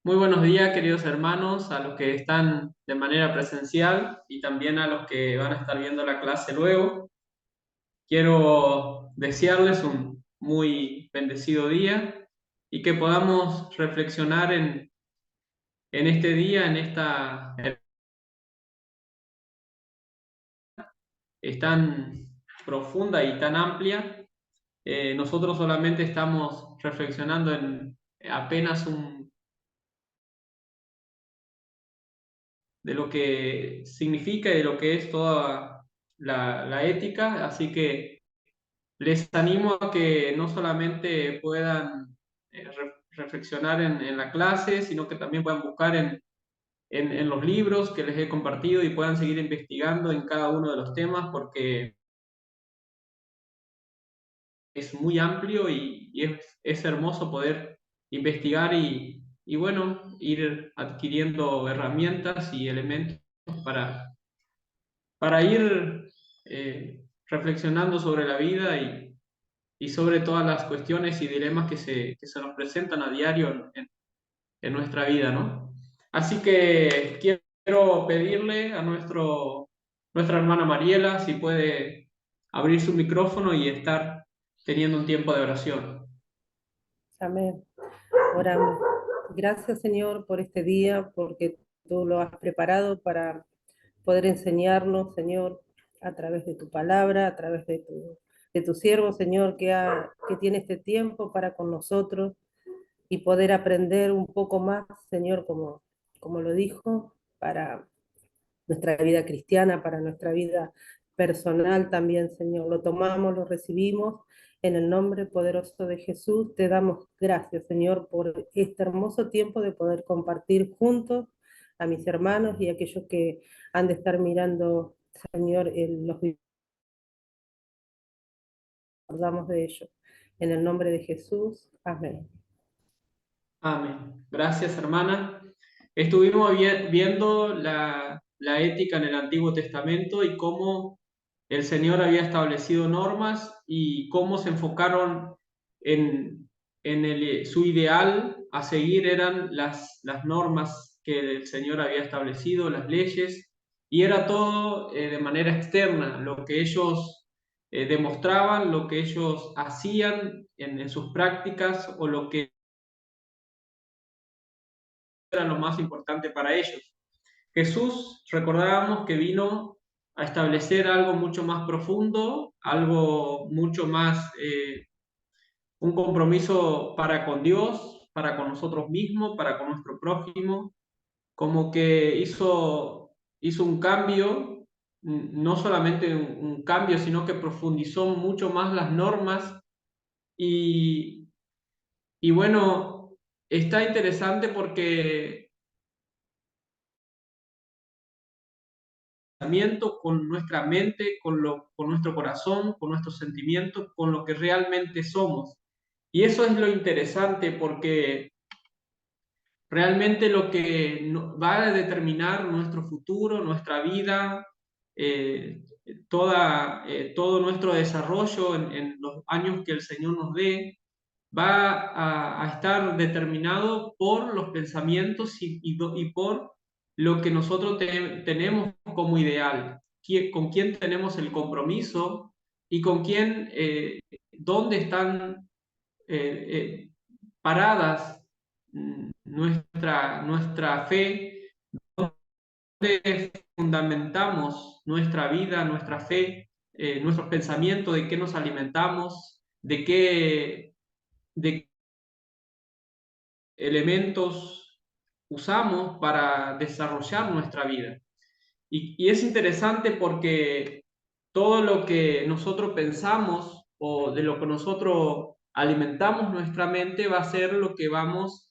Muy buenos días, queridos hermanos, a los que están de manera presencial y también a los que van a estar viendo la clase luego. Quiero desearles un muy bendecido día y que podamos reflexionar en este día, en esta es tan profunda y tan amplia. Nosotros solamente estamos reflexionando en apenas de lo que significa y de lo que es toda la ética, así que les animo a que no solamente puedan reflexionar en la clase, sino que también puedan buscar en los libros que les he compartido y puedan seguir investigando en cada uno de los temas porque es muy amplio y es hermoso poder investigar y bueno, ir adquiriendo herramientas y elementos para para ir reflexionando sobre la vida y sobre todas las cuestiones y dilemas que se nos presentan a diario en nuestra vida, ¿no? Así que quiero pedirle a nuestra hermana Mariela si puede abrir su micrófono y estar teniendo un tiempo de oración. Amén. Oramos. Gracias, Señor, por este día, porque tú lo has preparado para poder enseñarnos, Señor, a través de tu palabra, a través de tu siervo, Señor, que tiene este tiempo para con nosotros y poder aprender un poco más, Señor, como lo dijo, para nuestra vida cristiana, para nuestra vida personal también, Señor. Lo tomamos, lo recibimos. En el nombre poderoso de Jesús, te damos gracias, Señor, por este hermoso tiempo de poder compartir juntos a mis hermanos y a aquellos que han de estar mirando, Señor, los videos, acordamos de ellos. En el nombre de Jesús, amén. Amén. Gracias, hermana. Estuvimos viendo la ética en el Antiguo Testamento y cómo el Señor había establecido normas y cómo se enfocaron su ideal a seguir eran las normas que el Señor había establecido, las leyes, y era todo de manera externa, lo que ellos demostraban, lo que ellos hacían en sus prácticas o lo que era lo más importante para ellos. Jesús, recordábamos que vino a establecer algo mucho más profundo, algo mucho más, un compromiso para con Dios, para con nosotros mismos, para con nuestro prójimo, como que hizo un cambio, no solamente un cambio, sino que profundizó mucho más las normas y, y bueno, está interesante porque con nuestra mente, con nuestro corazón, con nuestros sentimientos, con lo que realmente somos. Y eso es lo interesante porque realmente lo que va a determinar nuestro futuro, nuestra vida, eh, todo nuestro desarrollo en los años que el Señor nos dé, va a estar determinado por los pensamientos y por lo que nosotros tenemos como ideal, con quién tenemos el compromiso y con quién, dónde están eh, paradas nuestra fe, dónde fundamentamos nuestra vida, nuestra fe, nuestros pensamientos, de qué nos alimentamos, de elementos usamos para desarrollar nuestra vida. Y es interesante porque todo lo que nosotros pensamos o de lo que nosotros alimentamos nuestra mente va a ser lo que vamos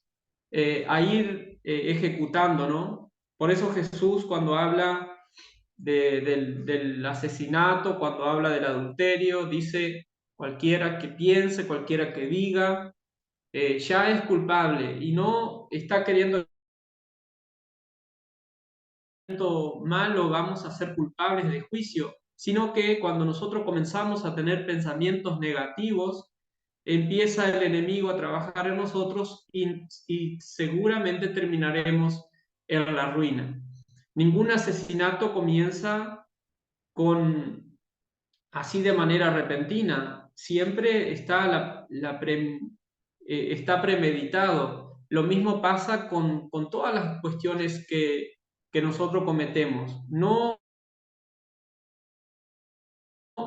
a ir ejecutando, ¿no? Por eso Jesús cuando habla del asesinato, cuando habla del adulterio, dice cualquiera que piense, cualquiera que diga, ya es culpable y no está queriendo malo vamos a ser culpables de juicio, sino que cuando nosotros comenzamos a tener pensamientos negativos, empieza el enemigo a trabajar en nosotros y seguramente terminaremos en la ruina. Ningún asesinato comienza con así de manera repentina. Siempre está premeditado. Lo mismo pasa con todas las cuestiones que nosotros cometemos. No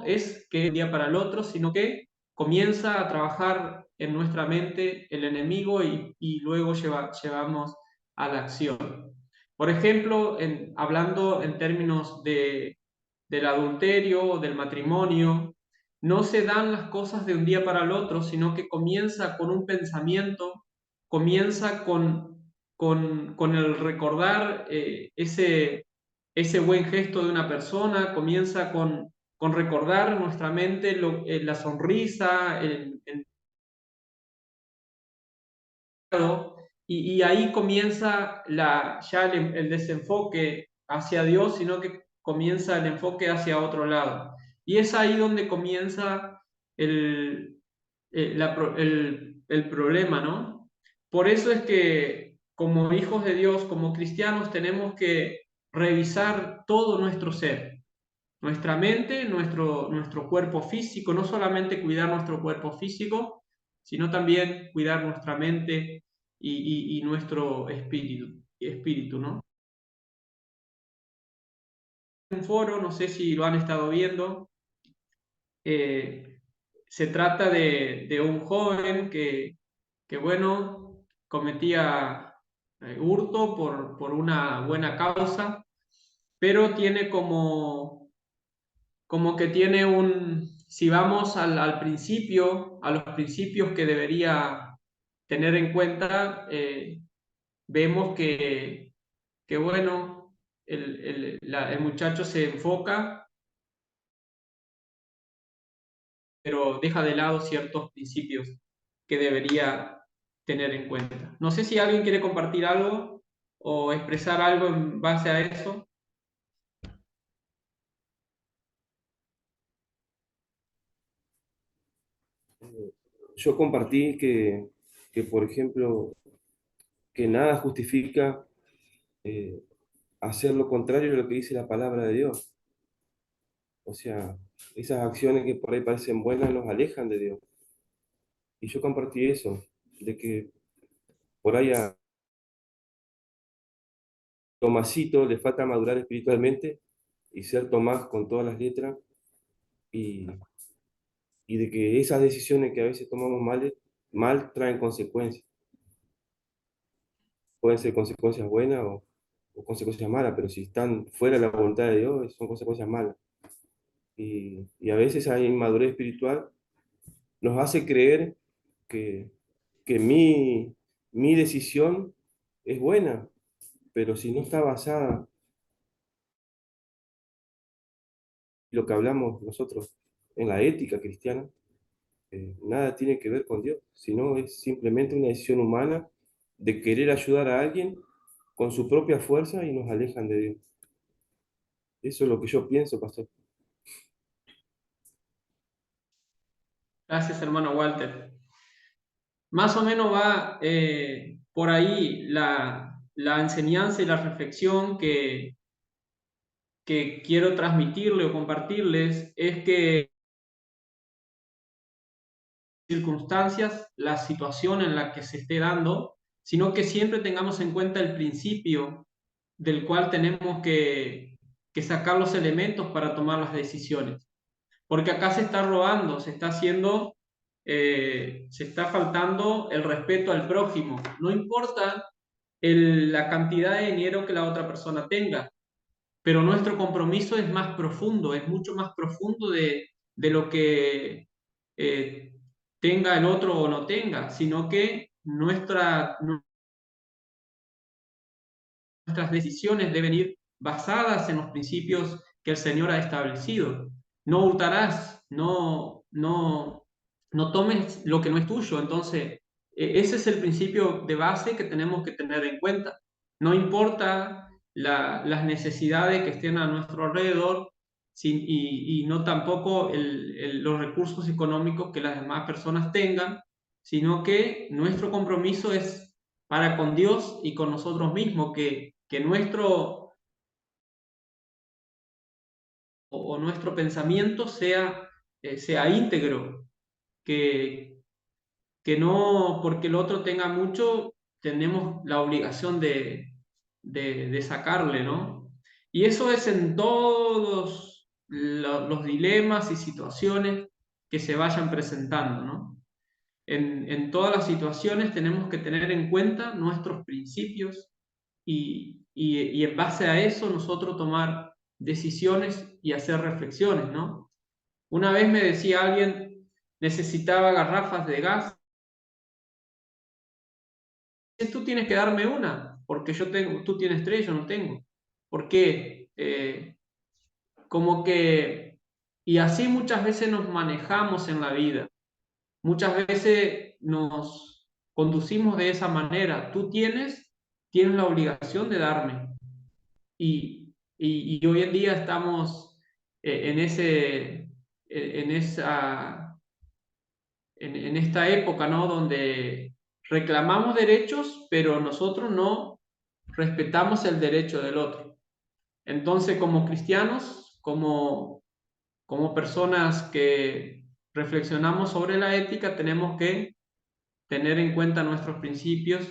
es que de un día para el otro, sino que comienza a trabajar en nuestra mente el enemigo y luego llevamos a la acción. Por ejemplo, hablando en términos del adulterio, del matrimonio, no se dan las cosas de un día para el otro, sino que comienza con un pensamiento, comienza con el recordar ese buen gesto de una persona, comienza con recordar nuestra mente la sonrisa, y ahí comienza ya el desenfoque hacia Dios, sino que comienza el enfoque hacia otro lado. Y es ahí donde comienza el, el problema, ¿no? Por eso es que como hijos de Dios, como cristianos, tenemos que revisar todo nuestro ser, nuestra mente, nuestro cuerpo físico, no solamente cuidar nuestro cuerpo físico, sino también cuidar nuestra mente y nuestro espíritu, ¿no? Un foro, no sé si lo han estado viendo, eh, se trata de un joven que bueno, cometía hurto por una buena causa, pero tiene como que tiene si vamos al principio, a los principios que debería tener en cuenta, vemos que bueno, el muchacho se enfoca, pero deja de lado ciertos principios que debería tener en cuenta. No sé si alguien quiere compartir algo o expresar algo en base a eso. Yo compartí por ejemplo, que nada justifica eh, hacer lo contrario de lo que dice la palabra de Dios. O sea, esas acciones que por ahí parecen buenas nos alejan de Dios. Y yo compartí eso, de que por ahí a Tomasito le falta madurar espiritualmente y ser Tomás con todas las letras, y, y de que esas decisiones que a veces tomamos mal traen consecuencias. Pueden ser consecuencias buenas o consecuencias malas, pero si están fuera de la voluntad de Dios, son consecuencias malas. Y a veces esa inmadurez espiritual nos hace creer que, que mi decisión es buena, pero si no está basada en lo que hablamos nosotros en la ética cristiana, nada tiene que ver con Dios, sino es simplemente una decisión humana de querer ayudar a alguien con su propia fuerza y nos alejan de Dios. Eso es lo que yo pienso, pastor. Gracias, hermano Walter. Más o menos va por ahí la enseñanza y la reflexión que quiero transmitirle o compartirles es que circunstancias, la situación en la que se esté dando, sino que siempre tengamos en cuenta el principio del cual tenemos que sacar los elementos para tomar las decisiones. Porque acá se está robando, se está haciendo, se está faltando el respeto al prójimo. No importa la cantidad de dinero que la otra persona tenga, pero nuestro compromiso es más profundo, es mucho más profundo de lo que eh, tenga el otro o no tenga, sino que nuestras decisiones deben ir basadas en los principios que el Señor ha establecido. No hurtarás, no tomes lo que no es tuyo. Entonces, ese es el principio de base que tenemos que tener en cuenta. No importa las necesidades que estén a nuestro alrededor, y no tampoco los recursos económicos que las demás personas tengan, sino que nuestro compromiso es para con Dios y con nosotros mismos, que nuestro o nuestro pensamiento sea íntegro, que, que no porque el otro tenga mucho, tenemos la obligación de sacarle, ¿no? Y eso es en todos los dilemas y situaciones que se vayan presentando, ¿no? En todas las situaciones tenemos que tener en cuenta nuestros principios y en base a eso nosotros tomar decisiones y hacer reflexiones, ¿no? Una vez me decía alguien, necesitaba garrafas de gas. Tú tienes que darme una, porque tú tienes tres, yo no tengo. ¿Por qué? Como que, y así muchas veces nos manejamos en la vida. Muchas veces nos conducimos de esa manera. Tienes la obligación de darme. Y hoy en día estamos en esa, en esta época, ¿no? Donde reclamamos derechos, pero nosotros no respetamos el derecho del otro. Entonces, como cristianos, como personas que reflexionamos sobre la ética, tenemos que tener en cuenta nuestros principios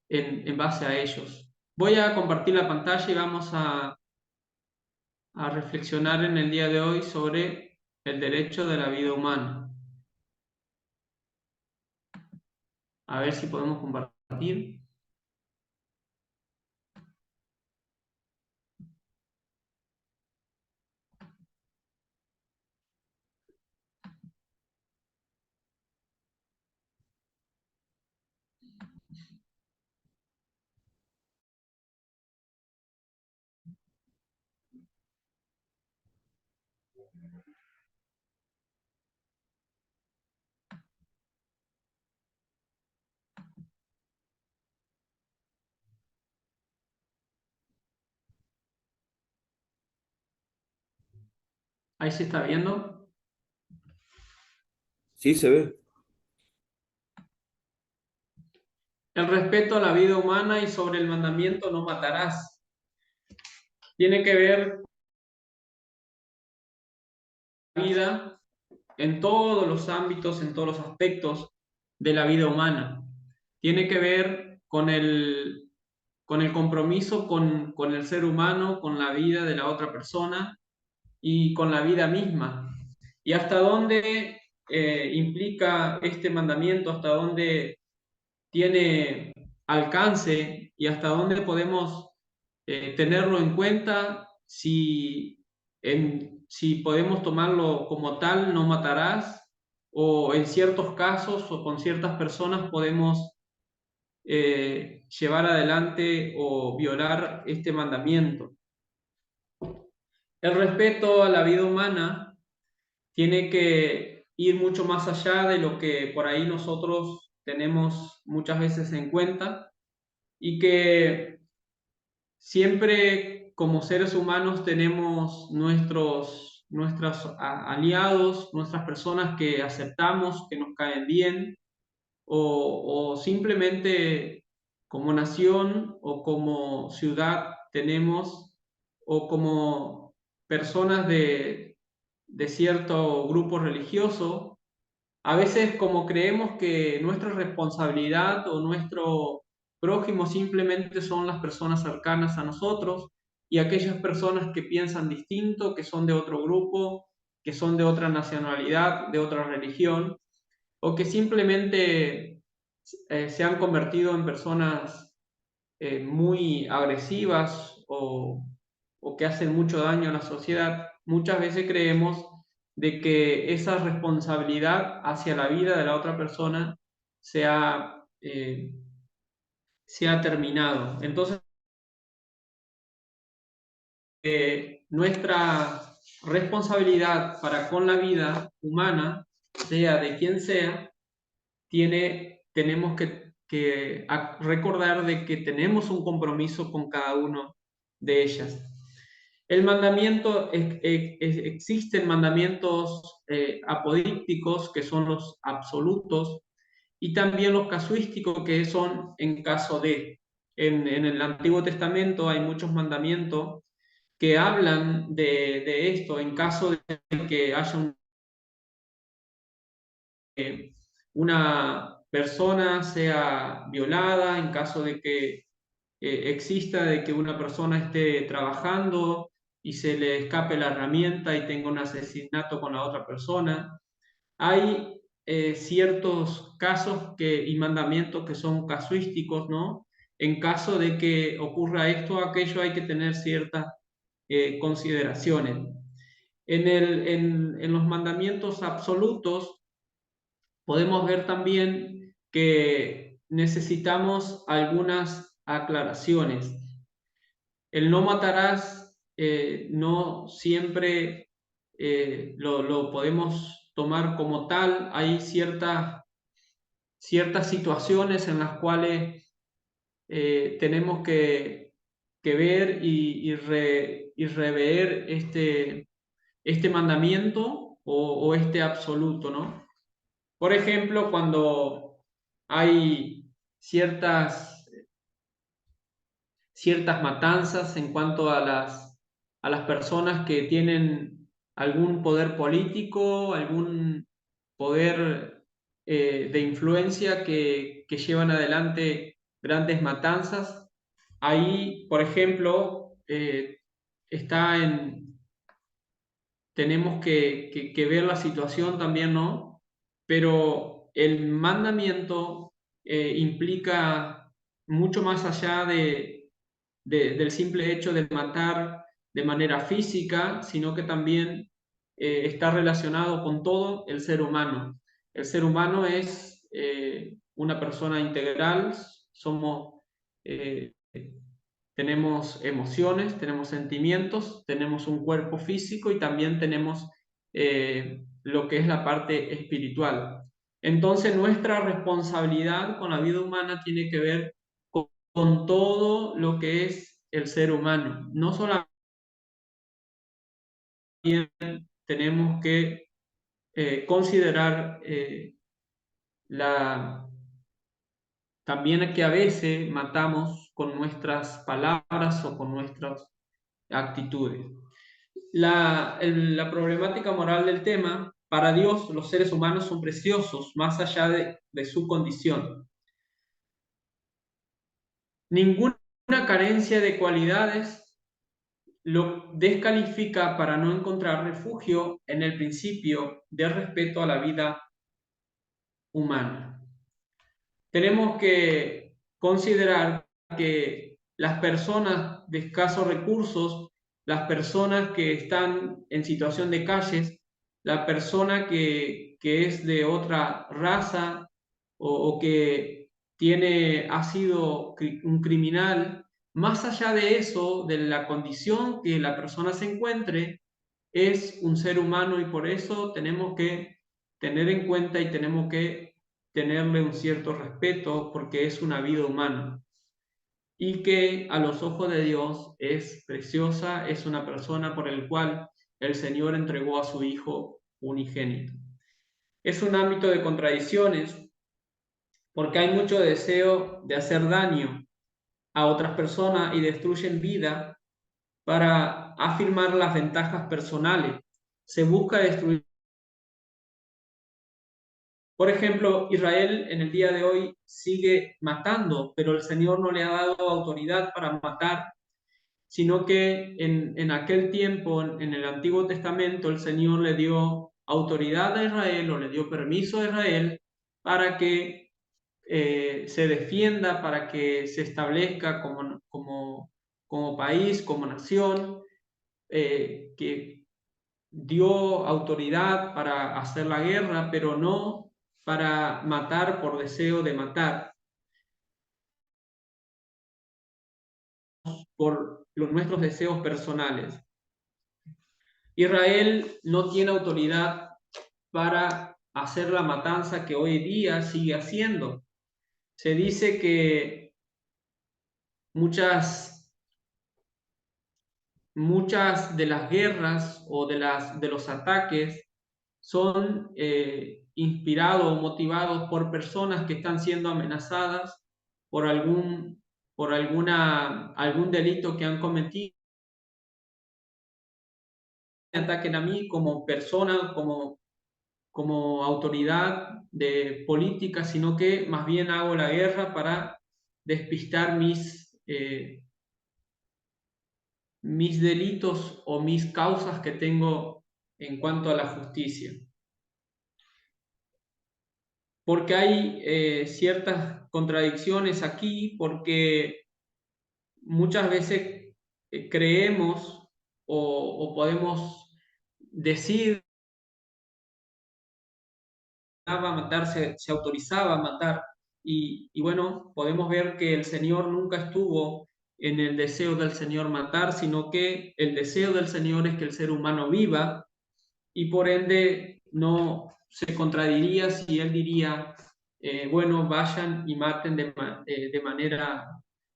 en base a ellos. Voy a compartir la pantalla y vamos a reflexionar en el día de hoy sobre el derecho de la vida humana. A ver si podemos compartir. Ahí se está viendo. Sí, se ve. El respeto a la vida humana y sobre el mandamiento no matarás. Tiene que ver la vida en todos los ámbitos, en todos los aspectos de la vida humana. Tiene que ver con el compromiso con el ser humano, con la vida de la otra persona y con la vida misma. Y hasta dónde implica este mandamiento, hasta dónde tiene alcance y hasta dónde podemos tenerlo en cuenta si podemos tomarlo como tal, no matarás, o en ciertos casos o con ciertas personas podemos llevar adelante o violar este mandamiento. El respeto a la vida humana tiene que ir mucho más allá de lo que por ahí nosotros tenemos muchas veces en cuenta y que siempre como seres humanos tenemos nuestros aliados, nuestras personas que aceptamos, que nos caen bien, o simplemente como nación o como ciudad tenemos, o como personas de cierto grupo religioso, a veces como creemos que nuestra responsabilidad o nuestro prójimo simplemente son las personas cercanas a nosotros y aquellas personas que piensan distinto, que son de otro grupo, que son de otra nacionalidad, de otra religión, o que simplemente se han convertido en personas muy agresivas o que hacen mucho daño a la sociedad, muchas veces creemos de que esa responsabilidad hacia la vida de la otra persona se ha, eh, se ha terminado. Entonces, nuestra responsabilidad para con la vida humana, sea de quien sea, tenemos que recordar de que tenemos un compromiso con cada uno de ellas. El mandamiento, existen mandamientos apodícticos, que son los absolutos, y también los casuísticos, que son en caso de. En el Antiguo Testamento hay muchos mandamientos que hablan de esto, en caso de que haya una persona sea violada, en caso de que exista, de que una persona esté trabajando y se le escape la herramienta y tenga un asesinato con la otra persona. Hay ciertos casos y mandamientos que son casuísticos, ¿no? En caso de que ocurra esto o aquello, hay que tener ciertas consideraciones. En los mandamientos absolutos podemos ver también que necesitamos algunas aclaraciones. El no matarás no siempre lo podemos tomar como tal. Hay ciertas situaciones en las cuales tenemos que ver y rever este mandamiento o este absoluto, ¿no? Por ejemplo, cuando hay ciertas matanzas en cuanto a las personas que tienen algún poder político, algún poder de influencia que llevan adelante grandes matanzas. Ahí, por ejemplo, está tenemos que ver la situación también, ¿no? Pero el mandamiento implica mucho más allá del simple hecho de matar de manera física, sino que también está relacionado con todo el ser humano. El ser humano es una persona integral, eh, tenemos emociones, tenemos sentimientos, tenemos un cuerpo físico y también tenemos lo que es la parte espiritual. Entonces, nuestra responsabilidad con la vida humana tiene que ver con todo lo que es el ser humano. No solamente tenemos que considerar también que a veces matamos con nuestras palabras o con nuestras actitudes. La problemática moral del tema: para Dios los seres humanos son preciosos más allá de su condición. Ninguna carencia de cualidades lo descalifica para no encontrar refugio en el principio de respeto a la vida humana. Tenemos que considerar que las personas de escasos recursos, las personas que están en situación de calles, la persona que es de otra raza o que ha sido un criminal, más allá de eso, de la condición que la persona se encuentre, es un ser humano y por eso tenemos que tener en cuenta y tenemos que tenerle un cierto respeto porque es una vida humana y que a los ojos de Dios es preciosa, es una persona por el cual el Señor entregó a su Hijo unigénito. Es un ámbito de contradicciones porque hay mucho deseo de hacer daño a otras personas y destruyen vida para afirmar las ventajas personales. Se busca destruir. Por ejemplo, Israel en el día de hoy sigue matando, pero el Señor no le ha dado autoridad para matar, sino que en aquel tiempo, en el Antiguo Testamento, el Señor le dio autoridad a Israel o le dio permiso a Israel para que se defienda, para que se establezca como país, como nación, que dio autoridad para hacer la guerra, pero no para matar por deseo de matar, por nuestros deseos personales. Israel no tiene autoridad para hacer la matanza que hoy día sigue haciendo. Se dice que muchas muchas de las guerras o de los ataques son inspirados o motivados por personas que están siendo amenazadas por algún delito que han cometido. Me ataquen a mí como persona, como autoridad de política, sino que más bien hago la guerra para despistar mis delitos o mis causas que tengo en cuanto a la justicia. Porque hay ciertas contradicciones aquí, porque muchas veces creemos o podemos decir a matar, se autorizaba a matar. Y bueno, podemos ver que el Señor nunca estuvo en el deseo del Señor matar, sino que el deseo del Señor es que el ser humano viva, y por ende no se contradiría si Él diría, bueno, vayan y maten de manera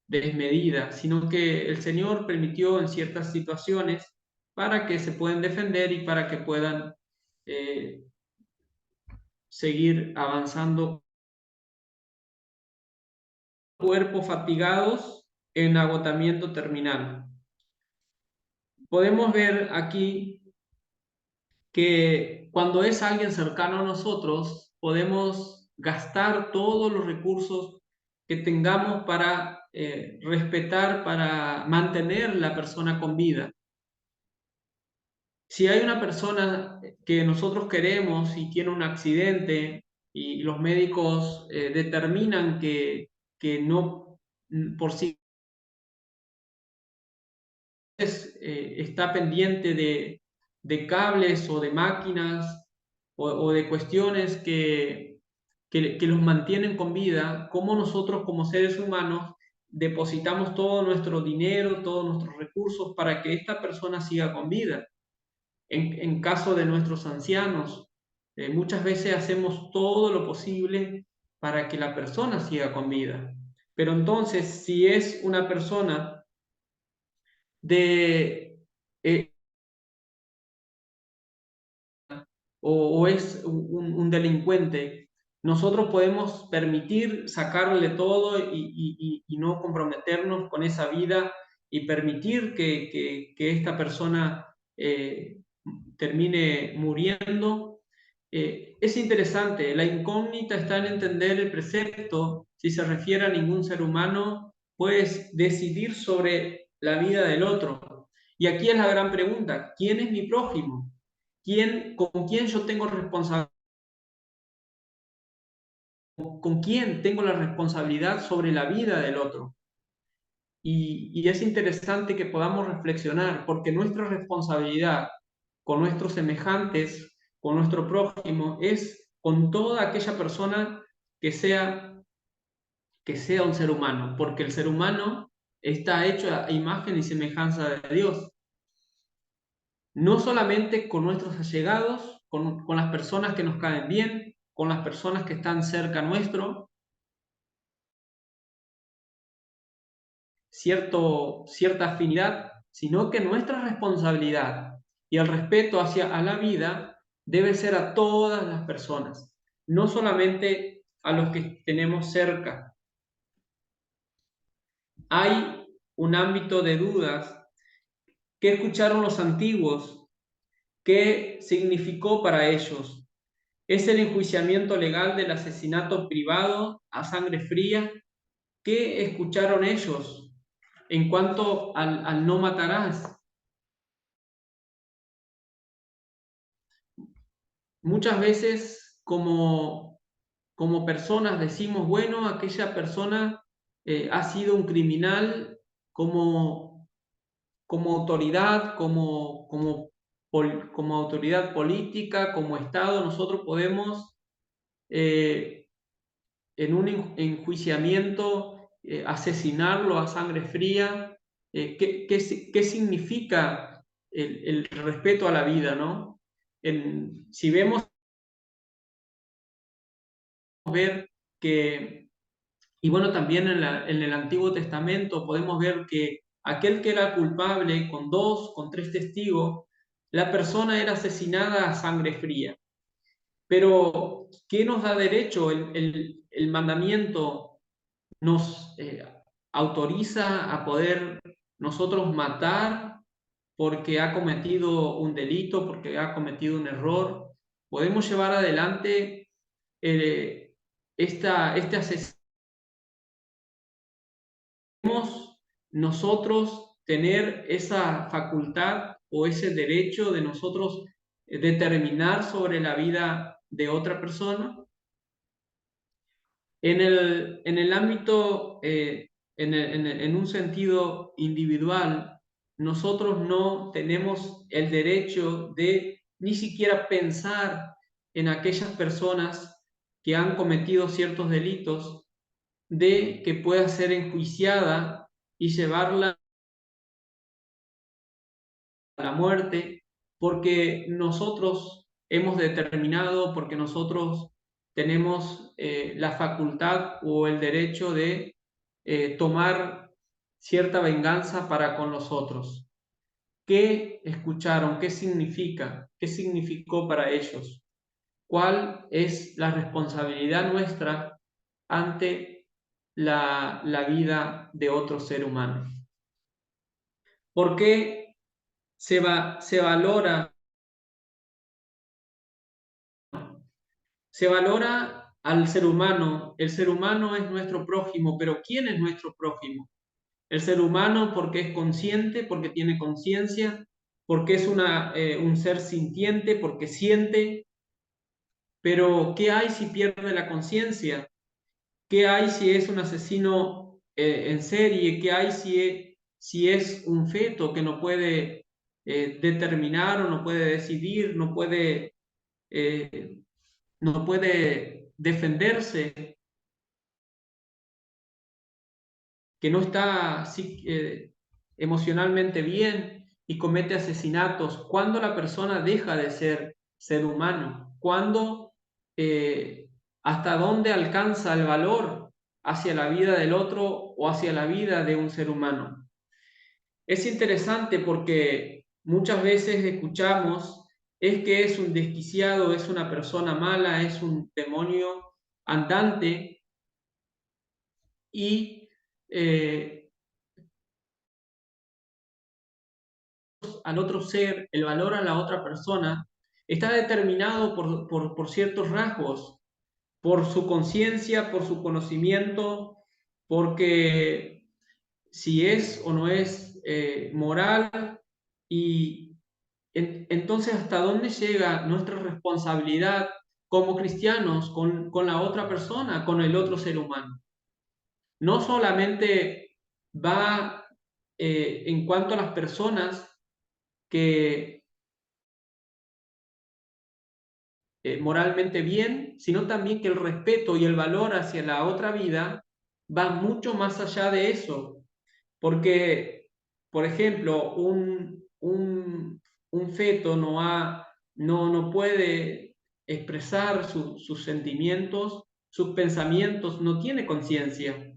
desmedida, sino que el Señor permitió en ciertas situaciones para que se puedan defender y para que puedan eh, seguir avanzando, cuerpos fatigados en agotamiento terminal. Podemos ver aquí que cuando es alguien cercano a nosotros, podemos gastar todos los recursos que tengamos para respetar, para mantener la persona con vida. Si hay una persona que nosotros queremos y tiene un accidente y los médicos determinan que no, por sí está pendiente de cables o de máquinas o de cuestiones que los mantienen con vida, cómo nosotros como seres humanos depositamos todo nuestro dinero, todos nuestros recursos para que esta persona siga con vida. En caso de nuestros ancianos, muchas veces hacemos todo lo posible para que la persona siga con vida. Pero entonces, si es una persona de eh, o es un delincuente, nosotros podemos permitir sacarle todo y no comprometernos con esa vida y permitir que esta persona termine muriendo. Es interesante, la incógnita está en entender el precepto, si se refiere a ningún ser humano, puedes decidir sobre la vida del otro. Y aquí es la gran pregunta, ¿quién es mi prójimo? ¿Con quién yo tengo responsabilidad? ¿Con quién tengo la responsabilidad sobre la vida del otro? Y es interesante que podamos reflexionar, porque nuestra responsabilidad con nuestros semejantes, con nuestro prójimo, es con toda aquella persona que sea, que sea un ser humano, porque el ser humano está hecho a imagen y semejanza de Dios. No solamente con nuestros allegados, con las personas que nos caen bien, con las personas que están cerca nuestro, cierta afinidad, sino que nuestra responsabilidad y el respeto hacia a la vida debe ser a todas las personas, no solamente a los que tenemos cerca. Hay un ámbito de dudas. ¿Qué escucharon los antiguos? ¿Qué significó para ellos? ¿Es el enjuiciamiento legal del asesinato privado a sangre fría? ¿Qué escucharon ellos en cuanto al no matarás? Muchas veces como personas decimos, bueno, aquella persona ha sido un criminal como autoridad, como autoridad política, como Estado, nosotros podemos en un enjuiciamiento asesinarlo a sangre fría. ¿Qué significa el respeto a la vida, ¿no? Si vemos ver que, y bueno, también en el Antiguo Testamento podemos ver que aquel que era culpable con 2, con 3 testigos, la persona era asesinada a sangre fría. Pero, ¿qué nos da derecho? El mandamiento nos autoriza a poder nosotros matar porque ha cometido un delito, porque ha cometido un error. Podemos llevar adelante este asesinato. Podemos nosotros tener esa facultad o ese derecho de nosotros determinar sobre la vida de otra persona. En el ámbito, en un sentido individual, nosotros no tenemos el derecho de ni siquiera pensar en aquellas personas que han cometido ciertos delitos, de que pueda ser enjuiciada y llevarla a la muerte, porque nosotros hemos determinado, porque nosotros tenemos la facultad o el derecho de tomar cierta venganza para con los otros. ¿Qué escucharon? ¿Qué significa? ¿Qué significó para ellos? ¿Cuál es la responsabilidad nuestra ante la vida de otro ser humano? ¿Por qué se valora al ser humano? El ser humano es nuestro prójimo, pero ¿quién es nuestro prójimo? El ser humano porque es consciente, porque tiene conciencia, porque es un ser sintiente, porque siente, pero ¿qué hay si pierde la conciencia? ¿Qué hay si es un asesino en serie? ¿Qué hay si es un feto que no puede determinar o no puede decidir, eh, no puede defenderse, que no está emocionalmente bien y comete asesinatos? ¿Cuándo la persona deja de ser ser humano? ¿Cuándo, hasta dónde alcanza el valor hacia la vida del otro o hacia la vida de un ser humano? Es interesante porque muchas veces escuchamos es que es un desquiciado, es una persona mala, es un demonio andante y al otro ser, el valor a la otra persona, está determinado por ciertos rasgos, por su conciencia, por su conocimiento, porque si es o no es moral y entonces hasta dónde llega nuestra responsabilidad como cristianos con la otra persona, con el otro ser humano. No solamente va en cuanto a las personas que moralmente bien, sino también que el respeto y el valor hacia la otra vida va mucho más allá de eso. Porque, por ejemplo, un feto no puede expresar sus sentimientos, sus pensamientos, no tiene conciencia.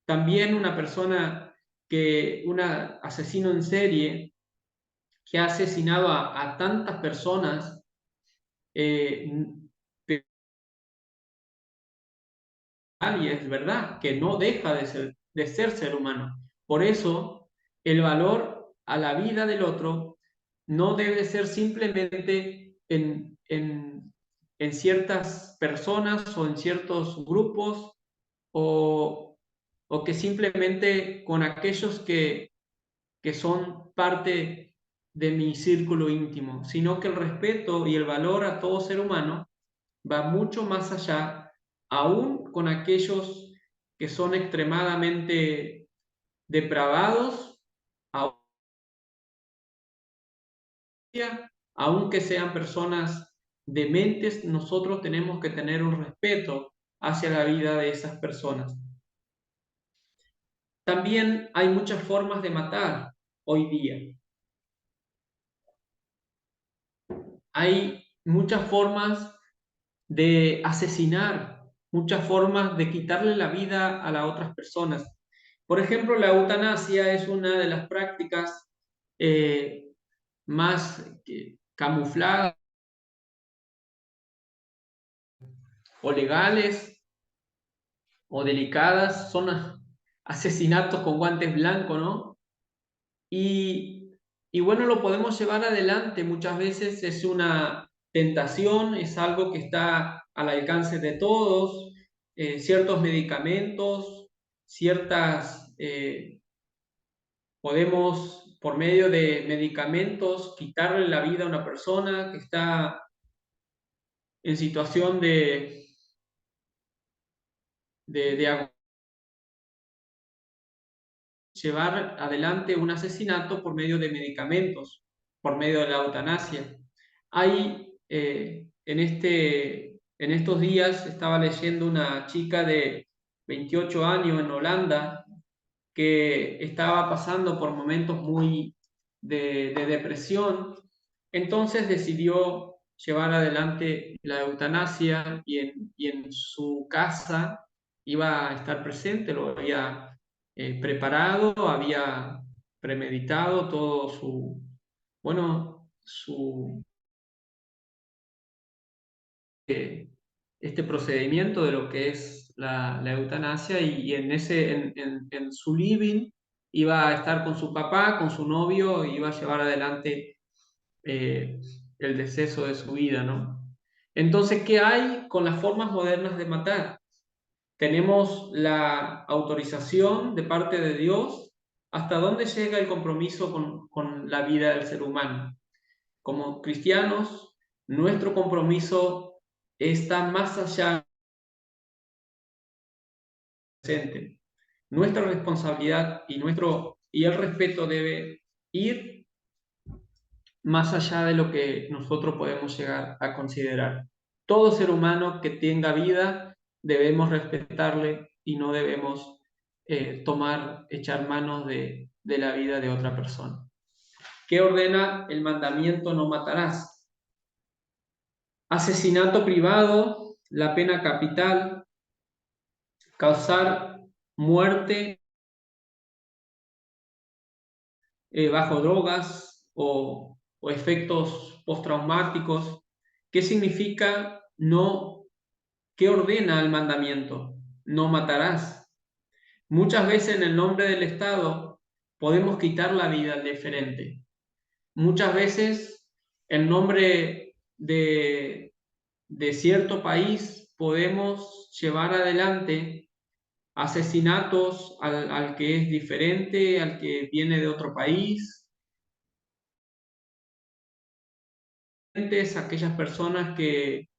También una persona un asesino en serie que ha asesinado a tantas personas, eh, y es verdad que no deja de ser ser humano. Por eso, el valor a la vida del otro no debe ser simplemente en ciertas personas o en ciertos grupos o que simplemente con aquellos que son parte de mi círculo íntimo, sino que el respeto y el valor a todo ser humano va mucho más allá, aún con aquellos que son extremadamente depravados, aunque sean personas dementes, nosotros tenemos que tener un respeto hacia la vida de esas personas. También hay muchas formas de matar hoy día. Hay muchas formas de asesinar, muchas formas de quitarle la vida a las otras personas. Por ejemplo, la eutanasia es una de las prácticas más camufladas o legales o delicadas, son asesinatos con guantes blancos, ¿no? Y bueno, lo podemos llevar adelante. Muchas veces es una tentación, es algo que está al alcance de todos, ciertos medicamentos, ciertas, podemos por medio de medicamentos quitarle la vida a una persona que está en situación de llevar adelante un asesinato por medio de medicamentos, por medio de la eutanasia. Hay, en estos días estaba leyendo una chica de 28 años en Holanda que estaba pasando por momentos muy de depresión, entonces decidió llevar adelante la eutanasia y en su casa iba a estar presente, lo había preparado, había premeditado todo su, bueno, su, este procedimiento de lo que es la eutanasia y en su living iba a estar con su papá, con su novio, y iba a llevar adelante eh, el deceso de su vida, ¿no? Entonces, ¿qué hay con las formas modernas de matar? Tenemos la autorización de parte de Dios. ¿Hasta dónde llega el compromiso con la vida del ser humano? Como cristianos, nuestro compromiso está más allá del presente. Nuestra responsabilidad y el respeto debe ir más allá de lo que nosotros podemos llegar a considerar. Todo ser humano que tenga vida debemos respetarle y no debemos echar manos de la vida de otra persona. ¿Qué ordena el mandamiento no matarás? Asesinato privado, la pena capital, causar muerte bajo drogas o efectos postraumáticos. ¿Qué significa no? ¿Qué ordena el mandamiento? No matarás. Muchas veces en el nombre del Estado podemos quitar la vida al diferente. Muchas veces en nombre de cierto país podemos llevar adelante asesinatos al que es diferente, al que viene de otro país, aquellas personas que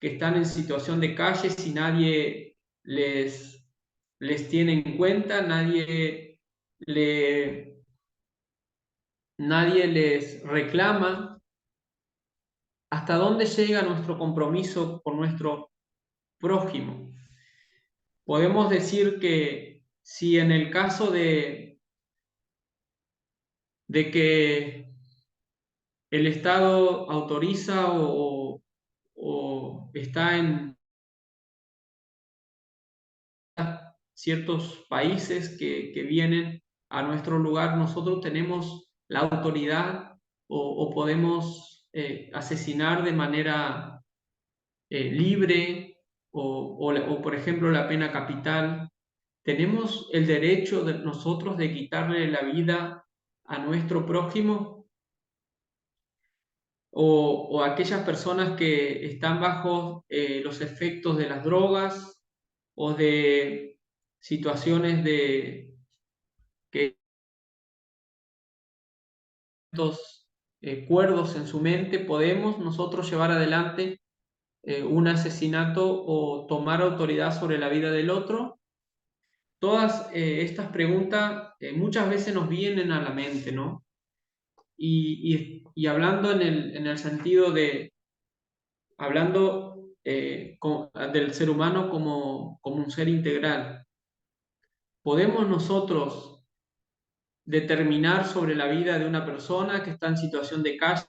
están en situación de calle si nadie les tiene en cuenta, le, nadie les reclama. ¿Hasta dónde llega nuestro compromiso con nuestro prójimo? Podemos decir que si en el caso de que el Estado autoriza o está en ciertos países que vienen a nuestro lugar, nosotros tenemos la autoridad o podemos asesinar de manera libre o, por ejemplo, la pena capital. ¿Tenemos el derecho de nosotros de quitarle la vida a nuestro prójimo o aquellas personas que están bajo los efectos de las drogas o de situaciones de que estos cuerdos en su mente, podemos nosotros llevar adelante un asesinato o tomar autoridad sobre la vida del otro? Todas estas preguntas muchas veces nos vienen a la mente, ¿no? Y hablando en el sentido de, hablando del ser humano como un ser integral, ¿podemos nosotros determinar sobre la vida de una persona que está en situación de calle?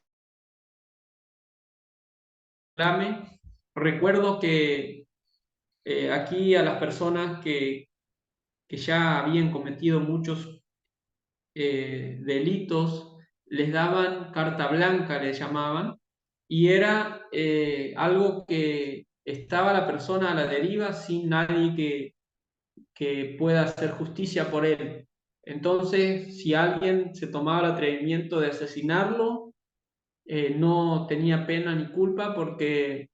Recuerdo que aquí a las personas que ya habían cometido muchos delitos, les daban carta blanca, le llamaban, y era algo que estaba la persona a la deriva sin nadie que pueda hacer justicia por él. Entonces, si alguien se tomaba el atrevimiento de asesinarlo, no tenía pena ni culpa porque,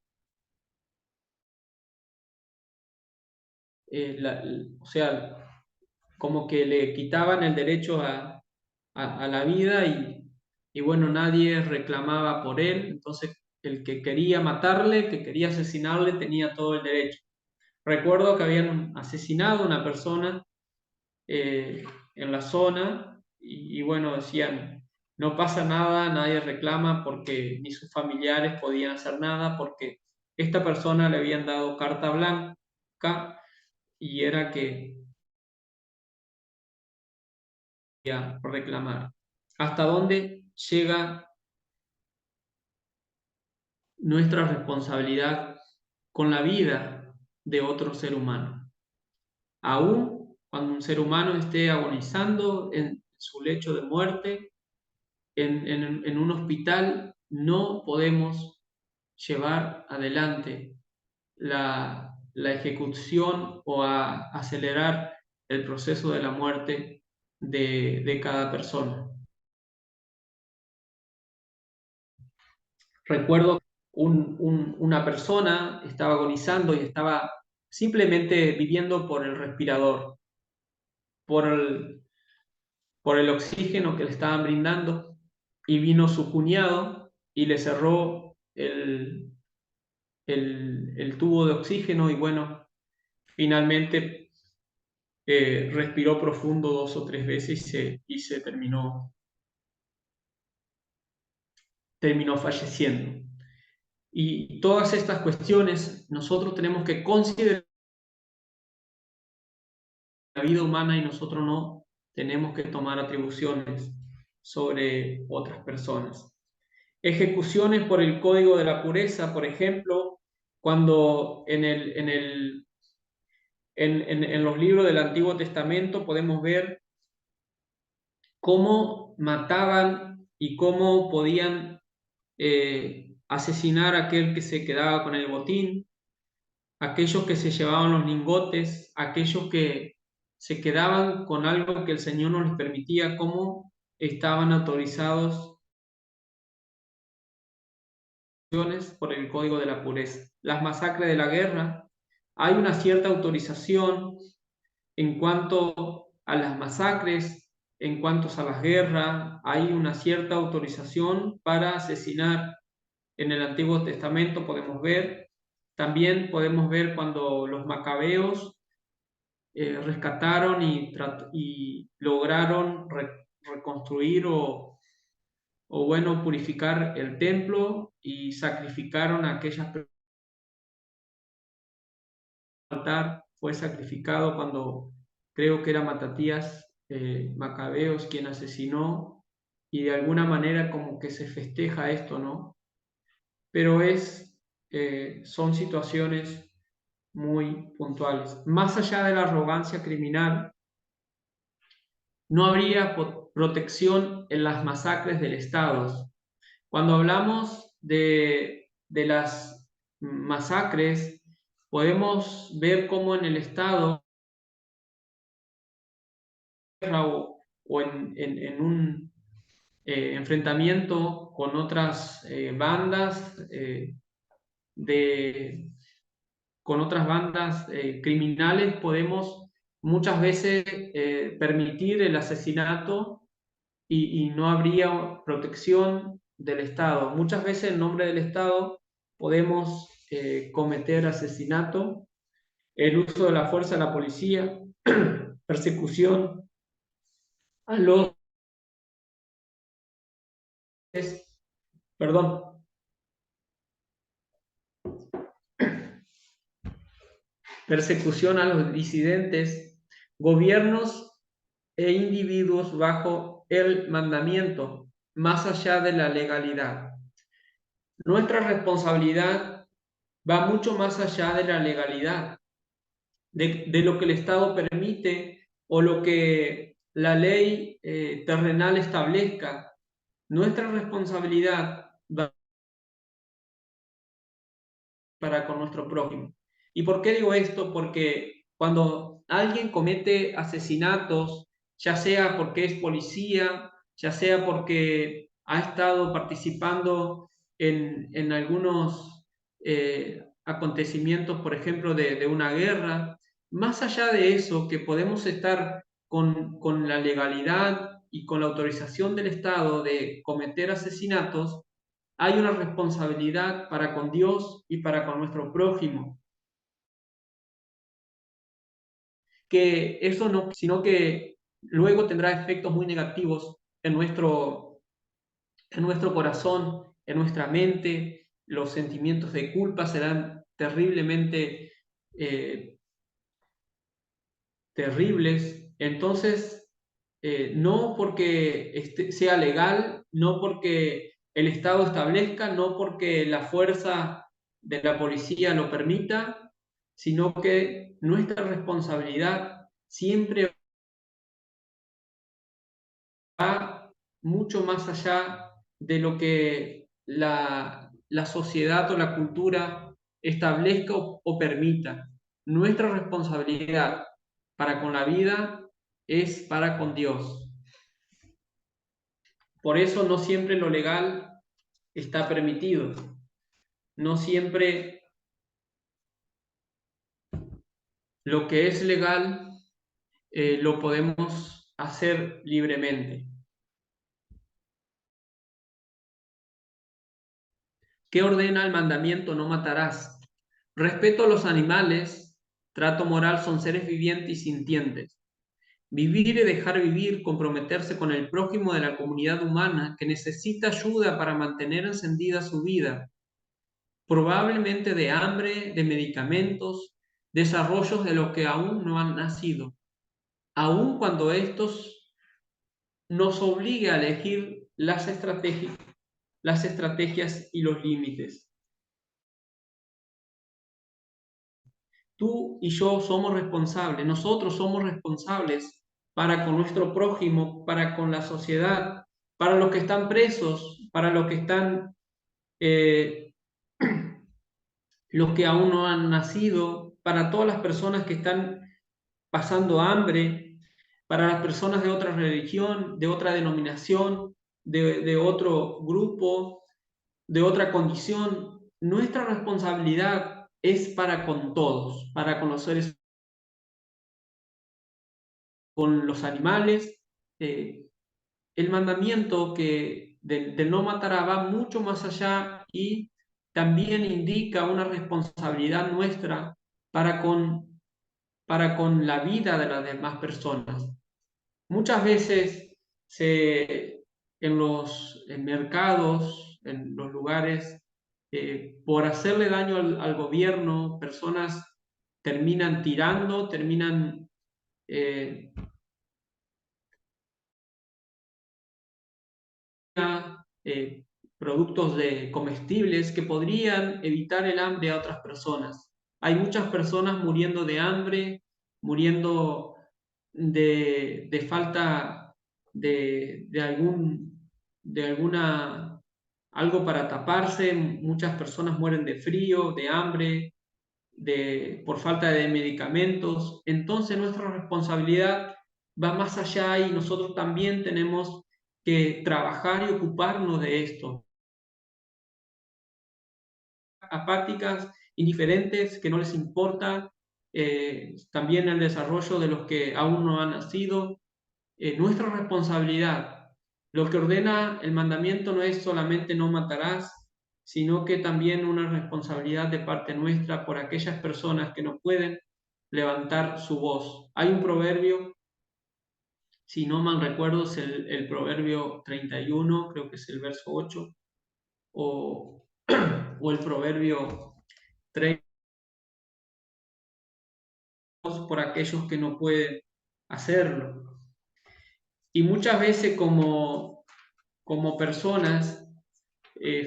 o sea, como que le quitaban el derecho a la vida y bueno, nadie reclamaba por él. Entonces, el que quería matarle, que quería asesinarle, tenía todo el derecho. Recuerdo que habían asesinado a una persona en la zona y bueno, decían, no pasa nada, nadie reclama porque ni sus familiares podían hacer nada porque esta persona le habían dado carta blanca y era que podía reclamar. ¿Hasta dónde llega nuestra responsabilidad con la vida de otro ser humano? Aún cuando un ser humano esté agonizando en su lecho de muerte, en un hospital, no podemos llevar adelante la ejecución o a acelerar el proceso de la muerte de cada persona. Recuerdo que una persona estaba agonizando y estaba simplemente viviendo por el respirador, por por el oxígeno que le estaban brindando, y vino su cuñado y le cerró el tubo de oxígeno y bueno, finalmente respiró profundo 2 o 3 veces y se terminó falleciendo. Y todas estas cuestiones nosotros tenemos que considerar la vida humana y nosotros no tenemos que tomar atribuciones sobre otras personas. Ejecuciones por el código de la pureza, por ejemplo, cuando en los libros del Antiguo Testamento podemos ver cómo mataban y cómo podían asesinar a aquel que se quedaba con el botín, aquellos que se llevaban los lingotes, aquellos que se quedaban con algo que el Señor no les permitía, cómo estaban autorizados por el código de la pureza. Las masacres de la guerra, hay una cierta autorización en cuanto a las masacres, en cuanto a las guerras, hay una cierta autorización para asesinar. En el Antiguo Testamento podemos ver, también podemos ver cuando los macabeos rescataron y lograron reconstruir o bueno, purificar el templo y sacrificaron a aquellas personas. El altar fue sacrificado cuando creo que era Matatías Macabeos quien asesinó y de alguna manera como que se festeja esto, ¿no? Pero son situaciones muy puntuales. Más allá de la arrogancia criminal, no habría protección en las masacres del Estado. Cuando hablamos de las masacres, podemos ver cómo en el Estado o en un enfrentamiento con otras bandas con otras bandas criminales, podemos muchas veces permitir el asesinato y no habría protección del Estado. Muchas veces en nombre del Estado podemos cometer asesinato, el uso de la fuerza de la policía, persecución a los... Perdón. Persecución a los disidentes, gobiernos e individuos bajo el mandamiento, más allá de la legalidad. Nuestra responsabilidad va mucho más allá de la legalidad, de lo que el Estado permite o lo que la ley terrenal establezca. Nuestra responsabilidad va para con nuestro prójimo. ¿Y por qué digo esto? Porque cuando alguien comete asesinatos, ya sea porque es policía, ya sea porque ha estado participando en algunos acontecimientos, por ejemplo, de una guerra, más allá de eso, que podemos estar con la legalidad y con la autorización del Estado de cometer asesinatos, hay una responsabilidad para con Dios y para con nuestro prójimo. Que eso no, sino que luego tendrá efectos muy negativos en nuestro corazón, en nuestra mente. Los sentimientos de culpa serán terriblemente terribles. Entonces, no porque sea legal, no porque el Estado establezca, no porque la fuerza de la policía lo permita, sino que nuestra responsabilidad siempre va mucho más allá de lo que la sociedad o la cultura establezca o permita. Nuestra responsabilidad para con la vida es para con Dios. Por eso no siempre lo legal está permitido. No siempre lo que es legal lo podemos hacer libremente. ¿Qué ordena el mandamiento? No matarás. Respeto a los animales, trato moral son seres vivientes y sintientes. Vivir y dejar vivir, comprometerse con el prójimo de la comunidad humana que necesita ayuda para mantener encendida su vida, probablemente de hambre, de medicamentos, desarrollos de los que aún no han nacido, aun cuando estos nos obligue a elegir las estrategias y los límites. Tú y yo somos responsables, nosotros somos responsables para con nuestro prójimo, para con la sociedad, para los que están presos, para los que están, los que aún no han nacido, para todas las personas que están pasando hambre, para las personas de otra religión, de otra denominación, de otro grupo, de otra condición. Nuestra responsabilidad es para con todos, para con los seres, con los animales. El mandamiento del no matará va mucho más allá y también indica una responsabilidad nuestra para con la vida de las demás personas. Muchas veces en los mercados, en los lugares, por hacerle daño al gobierno, personas terminan tirando, terminan eh, productos de comestibles que podrían evitar el hambre a otras personas. Hay muchas personas muriendo de hambre, muriendo de falta de alguna, algo para taparse. Muchas personas mueren de frío, de hambre, por falta de medicamentos. Entonces nuestra responsabilidad va más allá y nosotros también tenemos que trabajar y ocuparnos de esto. Apáticas, indiferentes, que no les importa también el desarrollo de los que aún no han nacido. Nuestra responsabilidad. Lo que ordena el mandamiento no es solamente no matarás, sino que también una responsabilidad de parte nuestra por aquellas personas que no pueden levantar su voz. Hay un proverbio, si no mal recuerdo, es el proverbio 31, creo que es el verso 8, o, o el proverbio 30, por aquellos que no pueden hacerlo. Y muchas veces como personas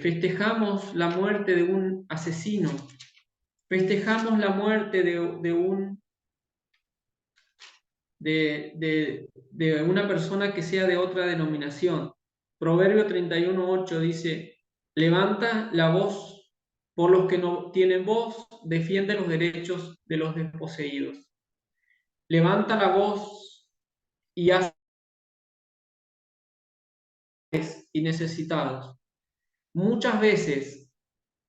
festejamos la muerte de un asesino, festejamos la muerte de de una persona que sea de otra denominación. Proverbio 31:8 dice, levanta la voz por los que no tienen voz, defiende los derechos de los desposeídos. Levanta la voz y haz y necesitados. Muchas veces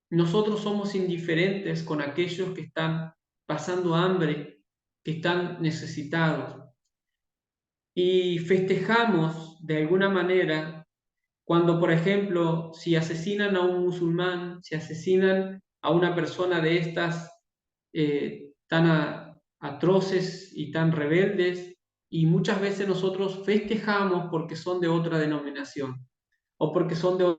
nosotros somos indiferentes con aquellos que están pasando hambre, que están necesitados. Y festejamos de alguna manera cuando, por ejemplo, si asesinan a un musulmán, si asesinan a una persona de estas tan atroces y tan rebeldes, y muchas veces nosotros festejamos porque son de otra denominación o porque son de.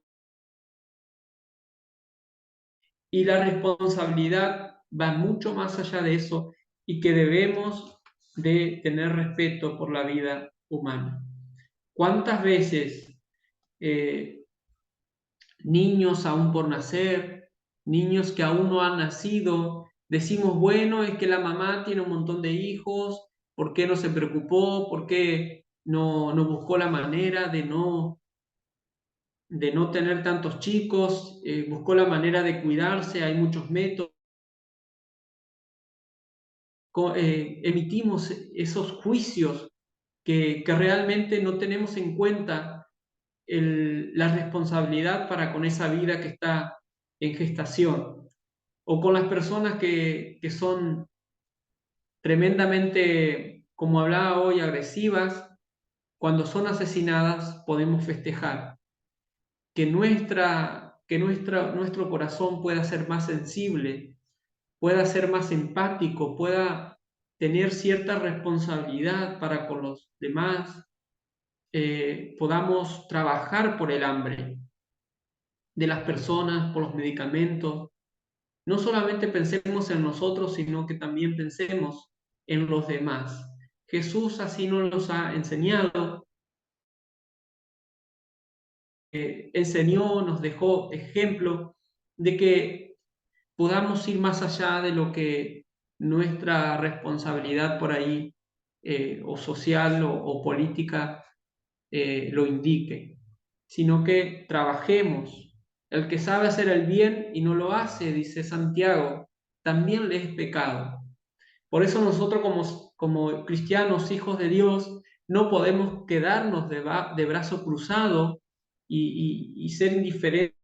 Y la responsabilidad va mucho más allá de eso y que debemos de tener respeto por la vida humana. ¿Cuántas veces niños aún por nacer, niños que aún no han nacido, decimos, bueno, es que la mamá tiene un montón de hijos, ¿por qué no se preocupó? ¿Por qué no buscó la manera de no tener tantos chicos? Buscó la manera de cuidarse, hay muchos métodos. Emitimos esos juicios que realmente no tenemos en cuenta la responsabilidad para con esa vida que está en gestación, o con las personas que son tremendamente, como hablaba hoy, agresivas. Cuando son asesinadas podemos festejar que nuestro corazón pueda ser más sensible, pueda ser más empático, pueda tener cierta responsabilidad para con los demás, podamos trabajar por el hambre de las personas, por los medicamentos. No solamente pensemos en nosotros, sino que también pensemos en los demás. Jesús así nos los ha enseñado, enseñó, nos dejó ejemplo de que podamos ir más allá de lo que nuestra responsabilidad por ahí, o social o política, lo indique, sino que trabajemos. El que sabe hacer el bien y no lo hace, dice Santiago, también le es pecado. Por eso nosotros como cristianos, hijos de Dios, no podemos quedarnos de brazo cruzado y ser indiferentes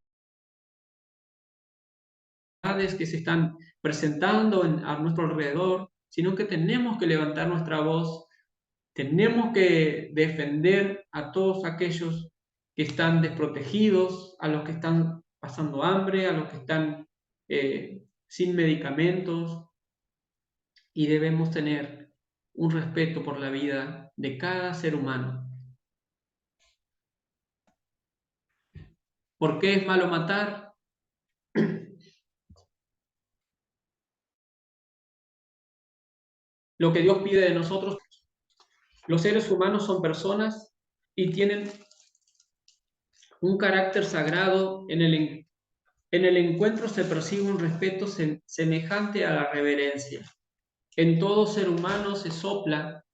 que se están presentando a nuestro alrededor, sino que tenemos que levantar nuestra voz, tenemos que defender a todos aquellos que están desprotegidos, a los que están pasando hambre, a los que están sin medicamentos, y debemos tener un respeto por la vida de cada ser humano. ¿Por qué es malo matar? Lo que Dios pide de nosotros. Los seres humanos son personas y tienen un carácter sagrado. En el encuentro se percibe un respeto semejante a la reverencia. En todo ser humano se sopla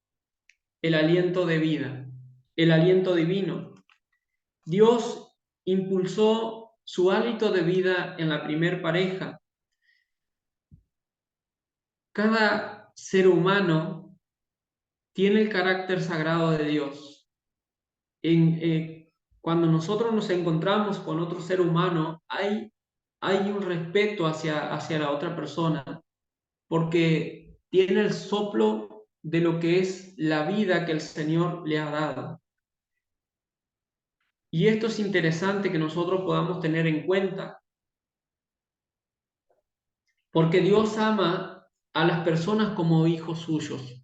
el aliento de vida, el aliento divino. Dios impulsó su hálito de vida en la primer pareja. Cada ser humano tiene el carácter sagrado de Dios. Cuando nosotros nos encontramos con otro ser humano, hay un respeto hacia la otra persona, porque tiene el soplo de lo que es la vida que el Señor le ha dado. Y esto es interesante que nosotros podamos tener en cuenta, porque Dios ama a las personas como hijos suyos.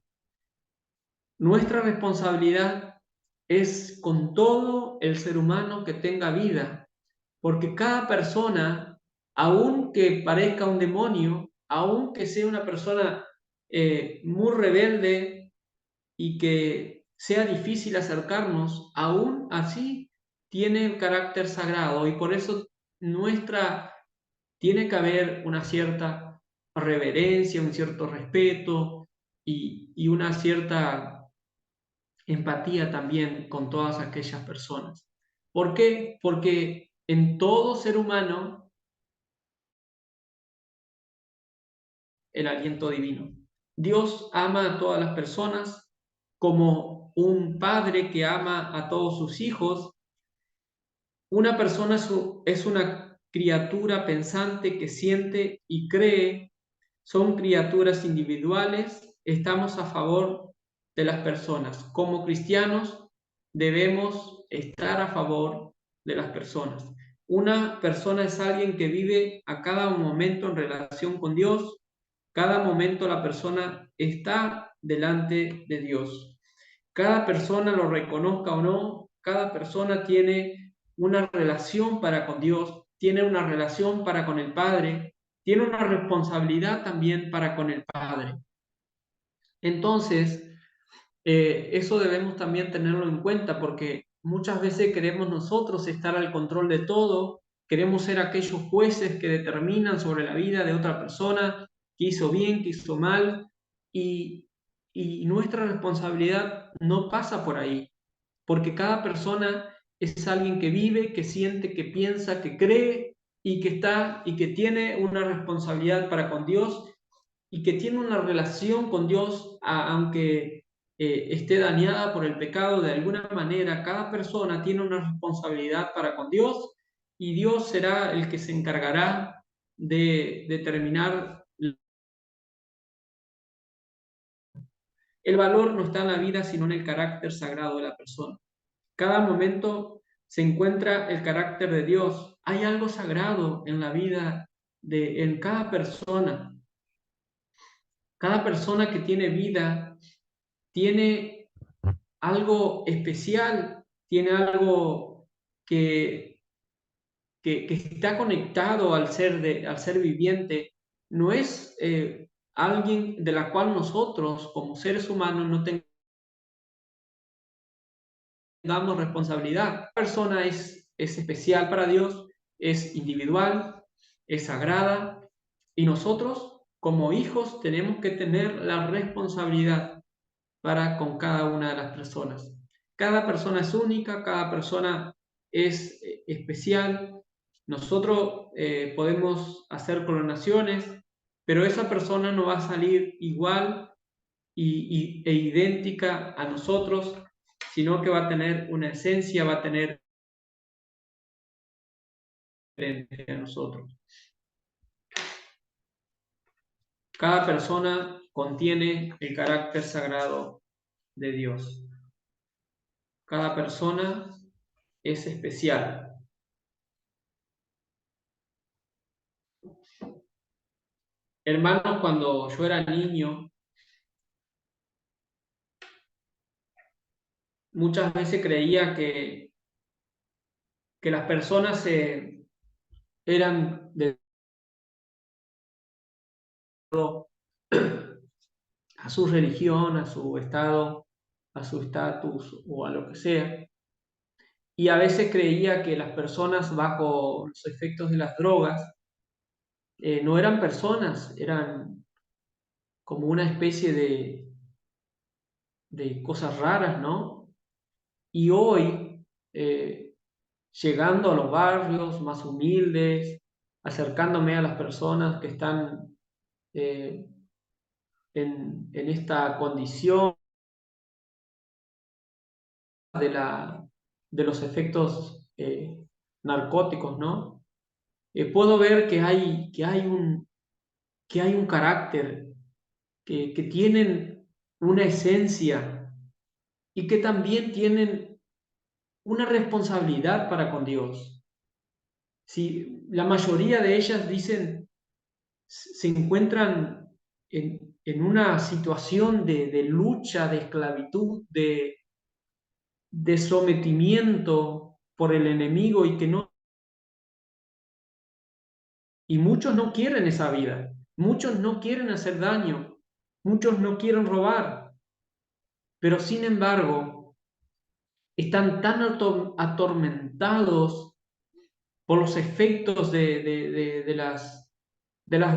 Nuestra responsabilidad es con todo el ser humano que tenga vida, porque cada persona, aunque parezca un demonio, aunque sea una persona muy rebelde y que sea difícil acercarnos, aún así tiene el carácter sagrado, y por eso tiene que haber una cierta reverencia, un cierto respeto y una cierta empatía también con todas aquellas personas. ¿Por qué? Porque en todo ser humano el aliento divino. Dios ama a todas las personas como un padre que ama a todos sus hijos. Una persona es una criatura pensante que siente y cree. Son criaturas individuales. Estamos a favor de las personas. Como cristianos debemos estar a favor de las personas. Una persona es alguien que vive a cada momento en relación con Dios. Cada momento la persona está delante de Dios. Cada persona, lo reconozca o no, cada persona tiene una relación para con Dios, tiene una relación para con el Padre, tiene una responsabilidad también para con el Padre. Entonces, eso debemos también tenerlo en cuenta porque muchas veces queremos nosotros estar al control de todo, queremos ser aquellos jueces que determinan sobre la vida de otra persona, que hizo bien, que hizo mal, y, y nuestra responsabilidad no pasa por ahí, porque cada persona es alguien que vive, que siente, que piensa, que cree y que está y que tiene una responsabilidad para con Dios y que tiene una relación con Dios, aunque esté dañada por el pecado de alguna manera. Cada persona tiene una responsabilidad para con Dios y Dios será el que se encargará de determinar. El valor no está en la vida, sino en el carácter sagrado de la persona. Cada momento se encuentra el carácter de Dios. Hay algo sagrado en la vida en cada persona. Cada persona que tiene vida tiene algo especial, tiene algo que, que está conectado al ser viviente. No es alguien de la cual nosotros, como seres humanos, no tengamos responsabilidad. Cada persona es especial para Dios, es individual, es sagrada, y nosotros, como hijos, tenemos que tener la responsabilidad para con cada una de las personas. Cada persona es única, cada persona es especial. Nosotros podemos hacer clonaciones, pero esa persona no va a salir igual e idéntica a nosotros, sino que va a tener una esencia, va a tener diferente a nosotros. Cada persona contiene el carácter sagrado de Dios. Cada persona es especial. Hermanos, cuando yo era niño, muchas veces creía que las personas eran de acuerdo a su religión, a su estado, a su estatus o a lo que sea. Y a veces creía que las personas bajo los efectos de las drogas no eran personas, eran como una especie de cosas raras, ¿no? Y hoy, llegando a los barrios más humildes, acercándome a las personas que están eh, en esta condición de los efectos narcóticos, ¿no? Puedo ver que hay un carácter, que tienen una esencia y que también tienen una responsabilidad para con Dios. Si la mayoría de ellas dicen, se encuentran en una situación de lucha, de esclavitud, de sometimiento por el enemigo y muchos no quieren esa vida, muchos no quieren hacer daño, muchos no quieren robar, pero sin embargo están tan atormentados por los efectos de las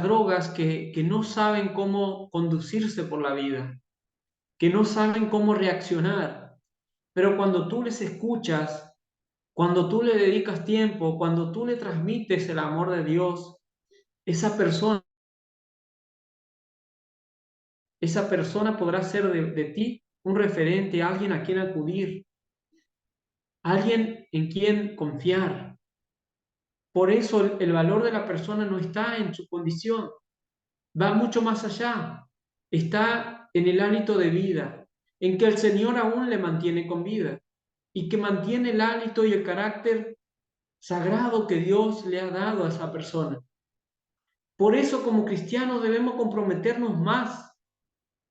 drogas que no saben cómo conducirse por la vida, que no saben cómo reaccionar. Pero cuando tú les escuchas, cuando tú le dedicas tiempo, cuando tú le transmites el amor de Dios, esa persona podrá ser de ti un referente, alguien a quien acudir, alguien en quien confiar. Por eso el valor de la persona no está en su condición, va mucho más allá. Está en el hálito de vida, en que el Señor aún le mantiene con vida y que mantiene el hálito y el carácter sagrado que Dios le ha dado a esa persona. Por eso como cristianos debemos comprometernos más,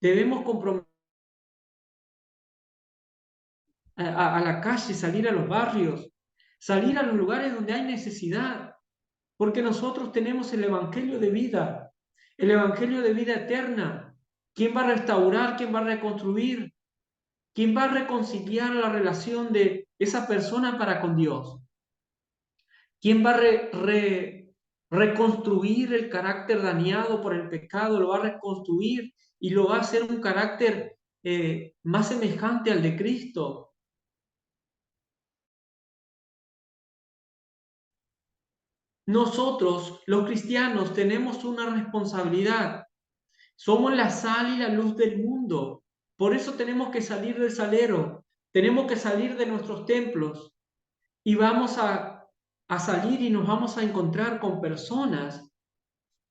debemos comprometernos a la calle, salir a los barrios, salir a los lugares donde hay necesidad, porque nosotros tenemos el Evangelio de vida, el Evangelio de vida eterna. ¿Quién va a restaurar? ¿Quién va a reconstruir? ¿Quién va a reconciliar la relación de esa persona para con Dios? ¿Quién va a reconstruir el carácter dañado por el pecado? Lo va a reconstruir y lo va a hacer un carácter más semejante al de Cristo. Nosotros, los cristianos, tenemos una responsabilidad. Somos la sal y la luz del mundo. Por eso tenemos que salir del salero, tenemos que salir de nuestros templos y vamos a salir y nos vamos a encontrar con personas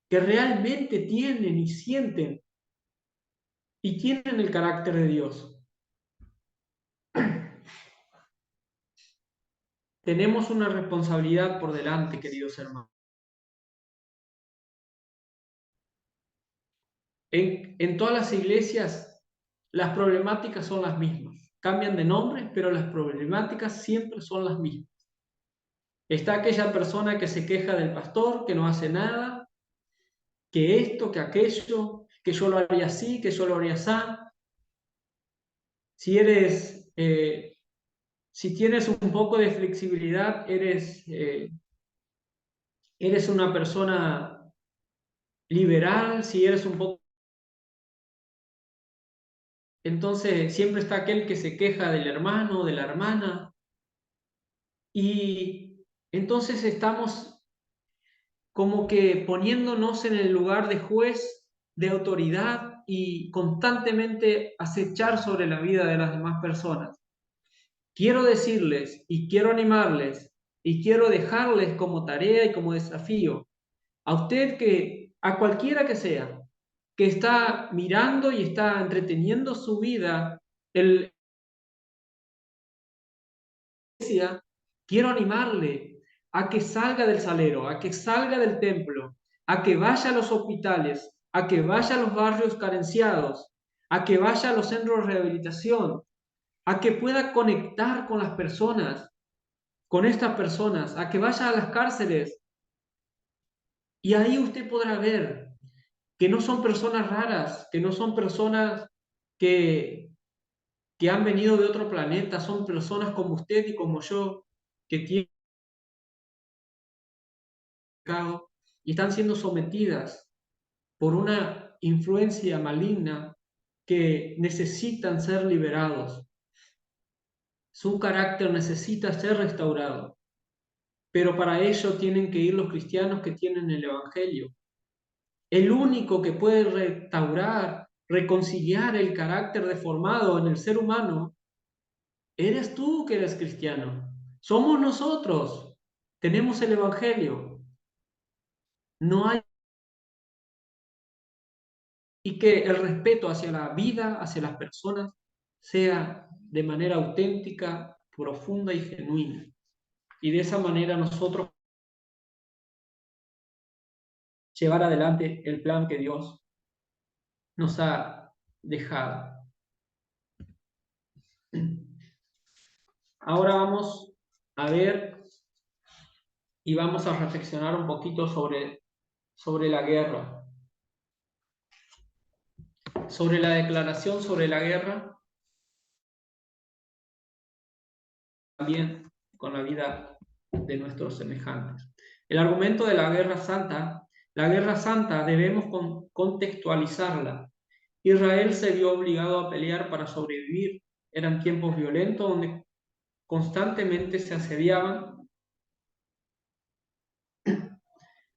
que realmente tienen y sienten y tienen el carácter de Dios. Tenemos una responsabilidad por delante, queridos hermanos. En todas las iglesias las problemáticas son las mismas. Cambian de nombre, pero las problemáticas siempre son las mismas. Está aquella persona que se queja del pastor, que no hace nada, que esto, que aquello, que yo lo haría así, que yo lo haría así. Si tienes un poco de flexibilidad, eres una persona liberal. Si eres un poco... Entonces siempre está aquel que se queja del hermano, de la hermana. Y entonces estamos como que poniéndonos en el lugar de juez, de autoridad y constantemente acechar sobre la vida de las demás personas. Quiero decirles y quiero animarles y quiero dejarles como tarea y como desafío a usted, que a cualquiera que sea, que está mirando y está entreteniendo su vida, quiero animarle a que salga del salero, a que salga del templo, a que vaya a los hospitales, a que vaya a los barrios carenciados, a que vaya a los centros de rehabilitación, a que pueda conectar con las personas, con estas personas, a que vaya a las cárceles. Y ahí usted podrá ver que no son personas raras, que no son personas que, que han venido de otro planeta, son personas como usted y como yo, que tienen pecado y están siendo sometidas por una influencia maligna, que necesitan ser liberados. Su carácter necesita ser restaurado, pero para ello tienen que ir los cristianos que tienen el Evangelio. El único que puede restaurar, reconciliar el carácter deformado en el ser humano, eres tú, que eres cristiano. Somos nosotros. Tenemos el Evangelio. No hay... Y que el respeto hacia la vida, hacia las personas, sea de manera auténtica, profunda y genuina. Y de esa manera nosotros llevar adelante el plan que Dios nos ha dejado. Ahora vamos a ver y vamos a reflexionar un poquito sobre la guerra. Sobre la declaración sobre la guerra, también con la vida de nuestros semejantes. El argumento de la guerra santa debemos contextualizarla. Israel se vio obligado a pelear para sobrevivir eran tiempos violentos donde constantemente se asediaban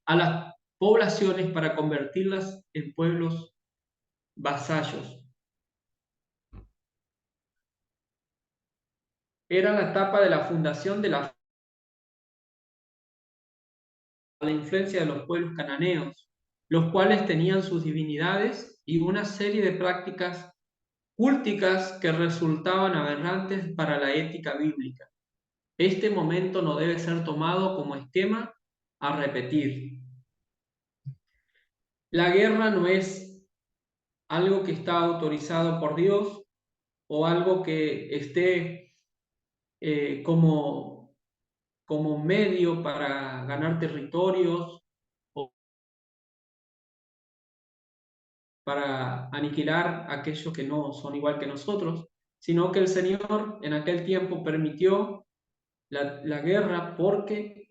a las poblaciones para convertirlas en pueblos vasallos. Era la etapa de la fundación de la influencia de los pueblos cananeos, los cuales tenían sus divinidades y una serie de prácticas cúlticas que resultaban aberrantes para la ética bíblica. Este momento no debe ser tomado como esquema a repetir. La guerra no es algo que está autorizado por Dios o algo que esté como medio para ganar territorios o para aniquilar a aquellos que no son igual que nosotros, sino que el Señor en aquel tiempo permitió la guerra porque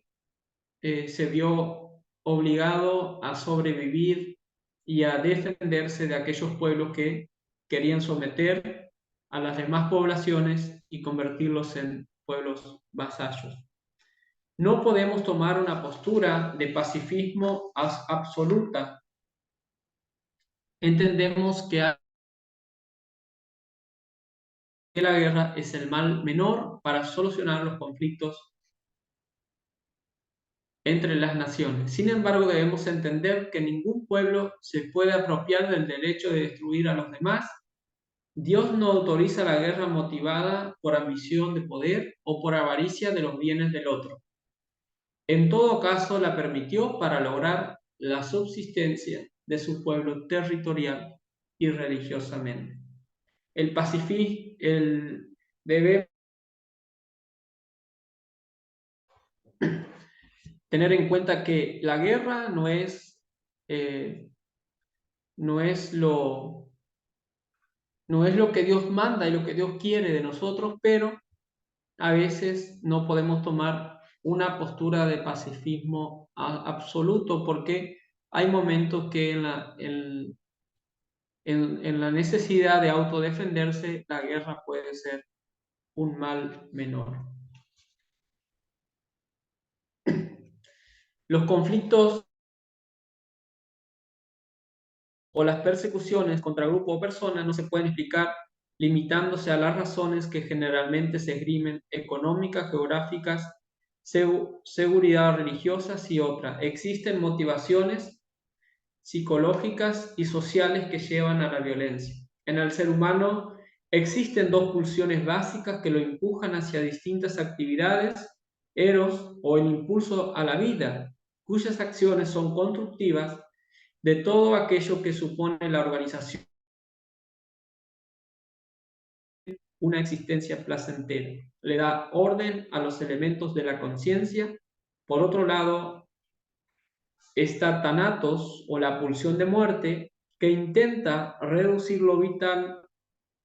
se vio obligado a sobrevivir y a defenderse de aquellos pueblos que querían someter a las demás poblaciones y convertirlos en pueblos vasallos. No podemos tomar una postura de pacifismo absoluta. Entendemos que la guerra es el mal menor para solucionar los conflictos entre las naciones. Sin embargo, debemos entender que ningún pueblo se puede apropiar del derecho de destruir a los demás. Dios no autoriza la guerra motivada por ambición de poder o por avaricia de los bienes del otro. En todo caso, la permitió para lograr la subsistencia de su pueblo territorial y religiosamente. El pacifismo, debe tener en cuenta que la guerra no es lo que Dios manda y lo que Dios quiere de nosotros, pero a veces no podemos tomar una postura de pacifismo absoluto porque hay momentos que en la necesidad de autodefenderse, la guerra puede ser un mal menor. Los conflictos o las persecuciones contra grupos o personas no se pueden explicar limitándose a las razones que generalmente se esgrimen: económicas, geográficas, seguridad, religiosas y otras. Existen motivaciones psicológicas y sociales que llevan a la violencia. En el ser humano existen dos pulsiones básicas que lo empujan hacia distintas actividades: eros o el impulso a la vida, cuyas acciones son constructivas de todo aquello que supone la organización de una existencia placentera. Le da orden a los elementos de la conciencia. Por otro lado, está Thanatos o la pulsión de muerte, que intenta reducir lo vital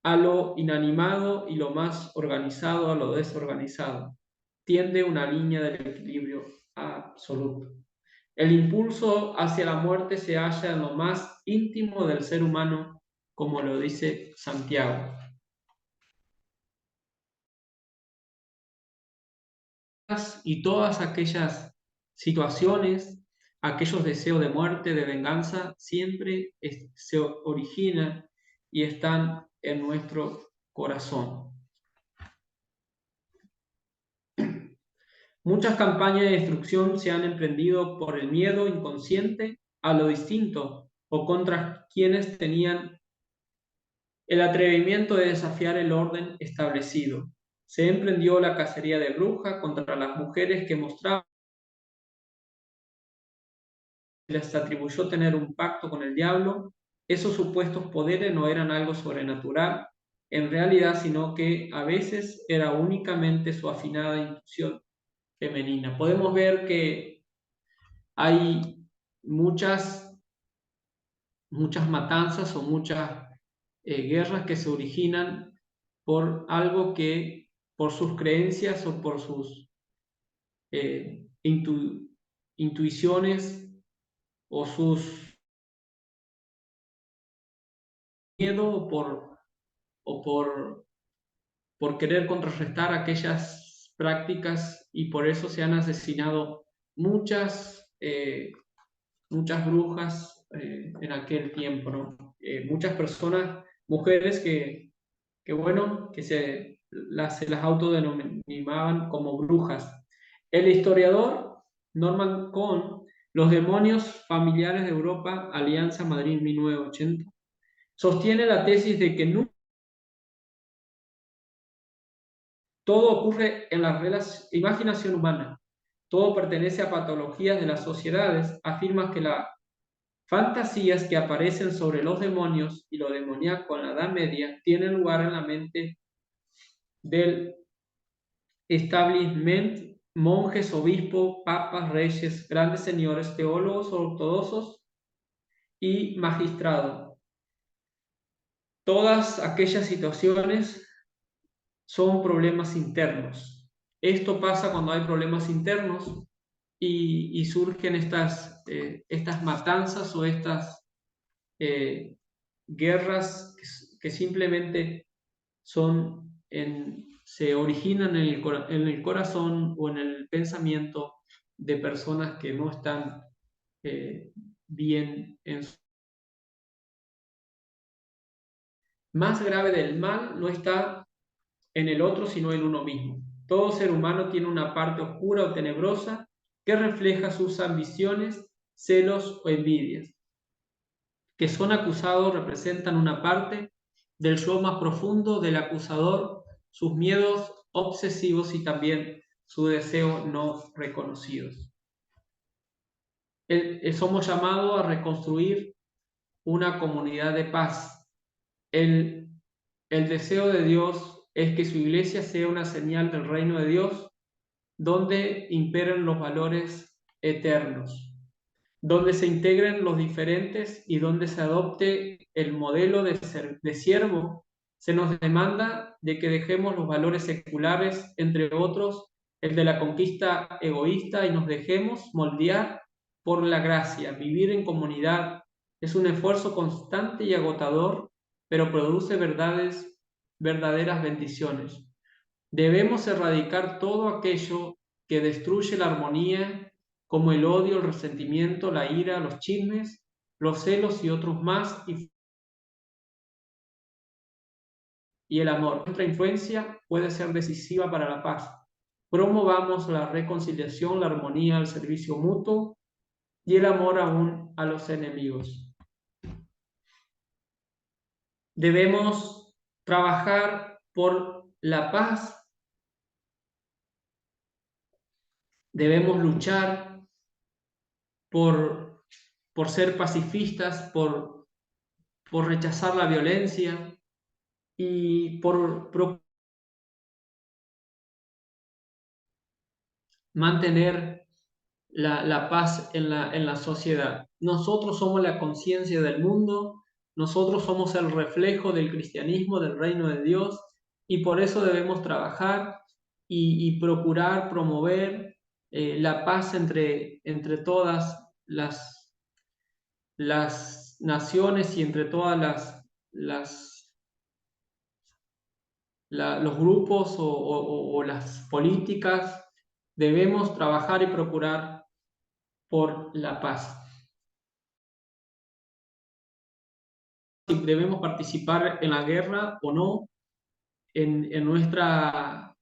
a lo inanimado y lo más organizado a lo desorganizado. Tiende una línea del equilibrio absoluto. El impulso hacia la muerte se halla en lo más íntimo del ser humano, como lo dice Santiago. Y todas aquellas situaciones, aquellos deseos de muerte, de venganza, siempre se originan y están en nuestro corazón. Muchas campañas de destrucción se han emprendido por el miedo inconsciente a lo distinto o contra quienes tenían el atrevimiento de desafiar el orden establecido. Se emprendió la cacería de brujas contra las mujeres que mostraban, les atribuyó tener un pacto con el diablo. Esos supuestos poderes no eran algo sobrenatural en realidad, sino que a veces era únicamente su afinada intuición femenina. Podemos ver que hay muchas matanzas o muchas guerras que se originan por algo que, por sus creencias o por sus intuiciones o sus miedo o por por querer contrarrestar aquellas prácticas, y por eso se han asesinado muchas brujas en aquel tiempo, ¿no? Muchas personas, mujeres que se las autodenominaban como brujas. El historiador Norman Cohn, Los demonios familiares de Europa, Alianza Madrid 1980, sostiene la tesis de que todo ocurre en la imaginación humana, todo pertenece a patologías de las sociedades. Afirma que las fantasías que aparecen sobre los demonios y lo demoníaco en la Edad Media tienen lugar en la mente del establishment, monjes, obispos, papas, reyes, grandes señores, teólogos ortodoxos y magistrados. Todas aquellas situaciones son problemas internos. Esto pasa cuando hay problemas internos y surgen estas matanzas o estas guerras que simplemente se originan en el corazón o en el pensamiento de personas que no están bien en su... Más grave del mal no está en el otro, sino en uno mismo. Todo ser humano tiene una parte oscura o tenebrosa que refleja sus ambiciones, celos o envidias, que son acusados, representan una parte del yo más profundo del acusador, sus miedos obsesivos y también su deseo no reconocidos. Somos llamados a reconstruir una comunidad de paz. El deseo de Dios es que su iglesia sea una señal del reino de Dios, donde imperen los valores eternos, donde se integren los diferentes y donde se adopte el modelo de siervo. Se nos demanda de que dejemos los valores seculares, entre otros el de la conquista egoísta, y nos dejemos moldear por la gracia. Vivir en comunidad es un esfuerzo constante y agotador, pero produce verdaderas bendiciones. Debemos erradicar todo aquello que destruye la armonía, como el odio, el resentimiento, la ira, los chismes, los celos y otros más, y el amor. Nuestra influencia puede ser decisiva para la paz. Promovamos la reconciliación, la armonía, el servicio mutuo y el amor aún a los enemigos. Debemos trabajar por la paz. Debemos luchar por ser pacifistas, por rechazar la violencia y por mantener la paz en la sociedad. Nosotros somos la conciencia del mundo, nosotros somos el reflejo del cristianismo, del reino de Dios, y por eso debemos trabajar y procurar promover la paz entre todas las naciones y entre todas los grupos o las políticas. Debemos trabajar y procurar por la paz. Si debemos participar en la guerra o no, en nuestras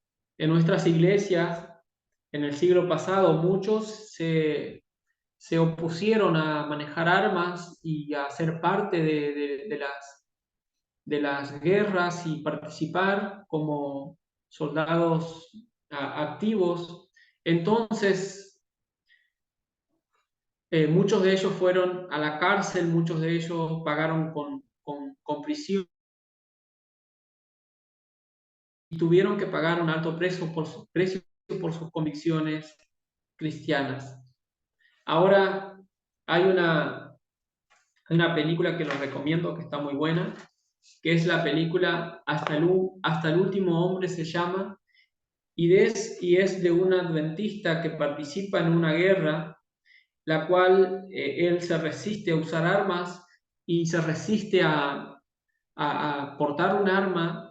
iglesias, en el siglo pasado, muchos se opusieron a manejar armas y a ser parte de las guerras y participar como soldados activos. Entonces, muchos de ellos fueron a la cárcel, muchos de ellos pagaron con prisión y tuvieron que pagar un alto precio por sus convicciones cristianas. Ahora hay una película que les recomiendo, que está muy buena, que es la película Hasta el último hombre, se llama, y es de un adventista que participa en una guerra, la cual él se resiste a usar armas y se resiste a portar un arma,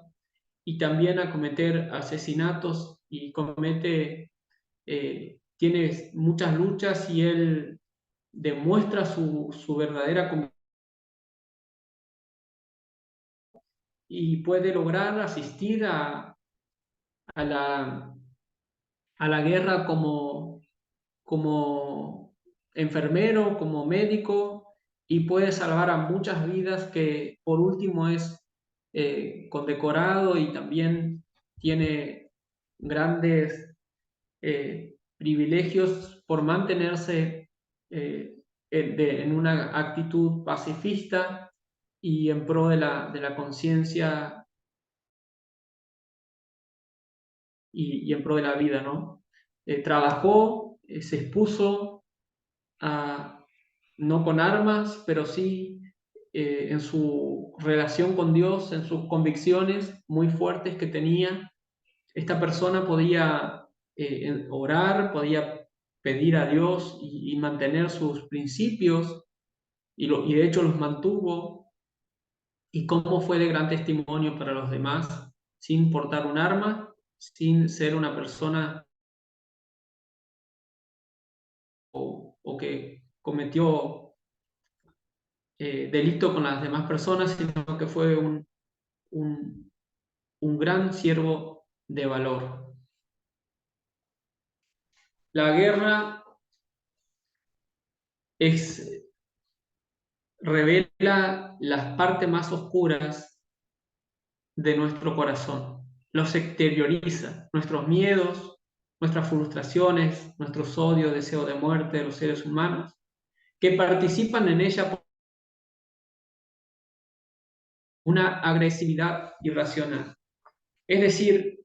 y también a cometer asesinatos y tiene muchas luchas y él demuestra su verdadera convicción y puede lograr asistir a la, a la guerra como enfermero, como médico, y puede salvar a muchas vidas que por último es condecorado y también tiene grandes privilegios por mantenerse en una actitud pacifista y en pro de la conciencia y en pro de la vida, ¿no? Trabajó, se expuso no con armas, pero sí en su relación con Dios, en sus convicciones muy fuertes que tenía. Esta persona podía orar, podía pedir a Dios y mantener sus principios, y de hecho los mantuvo, y cómo fue de gran testimonio para los demás, sin portar un arma, sin ser una persona o que cometió delito con las demás personas, sino que fue un, un gran siervo de valor. La guerra revela las partes más oscuras de nuestro corazón, los exterioriza, nuestros miedos, nuestras frustraciones, nuestros odios, deseos de muerte de los seres humanos, que participan en ella por una agresividad irracional. Es decir,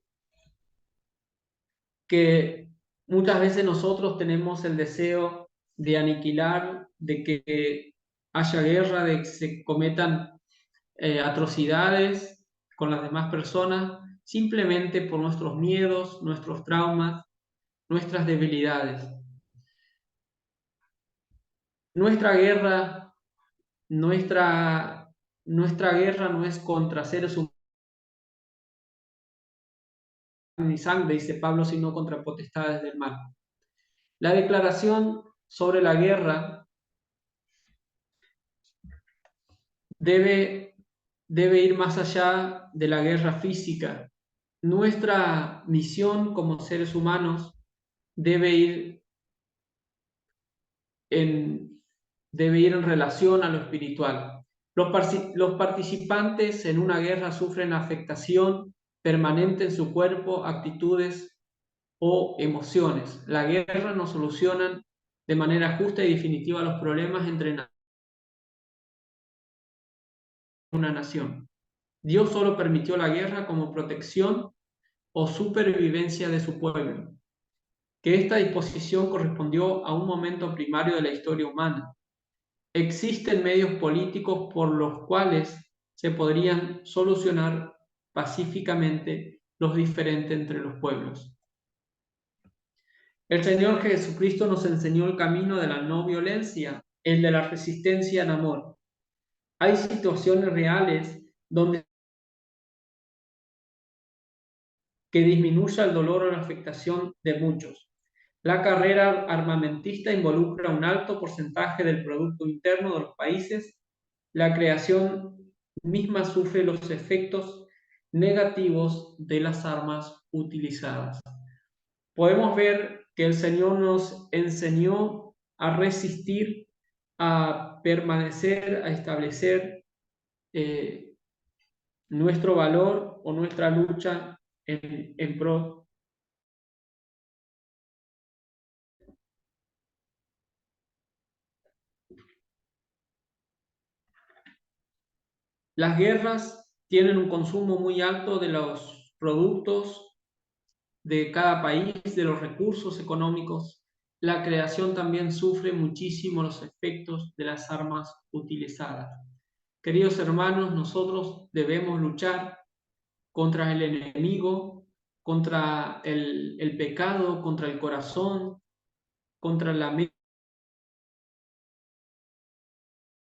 que muchas veces nosotros tenemos el deseo de aniquilar, de que haya guerra, de que se cometan atrocidades con las demás personas, simplemente por nuestros miedos, nuestros traumas, nuestras debilidades. Nuestra guerra, nuestra guerra no es contra seres humanos ni sangre, dice Pablo, sino contra potestades del mal. La declaración sobre la guerra debe ir más allá de la guerra física. Nuestra misión como seres humanos debe ir debe ir en relación a lo espiritual. Los participantes en una guerra sufren afectación permanente en su cuerpo, actitudes o emociones. La guerra no soluciona de manera justa y definitiva los problemas entre una nación. Dios solo permitió la guerra como protección o supervivencia de su pueblo, que esta disposición correspondió a un momento primario de la historia humana. Existen medios políticos por los cuales se podrían solucionar pacíficamente los diferentes entre los pueblos. El Señor Jesucristo nos enseñó el camino de la no violencia, el de la resistencia en amor. Hay situaciones reales donde que disminuya el dolor o la afectación de muchos. La carrera armamentista involucra un alto porcentaje del Producto Interno de los países. La creación misma sufre los efectos negativos de las armas utilizadas. Podemos ver que el Señor nos enseñó a resistir, a permanecer, a establecer nuestro valor o nuestra lucha en pro. Las guerras tienen un consumo muy alto de los productos de cada país, de los recursos económicos. La creación también sufre muchísimo los efectos de las armas utilizadas. Queridos hermanos, nosotros debemos luchar contra el enemigo, contra el pecado, contra el corazón, contra la mente.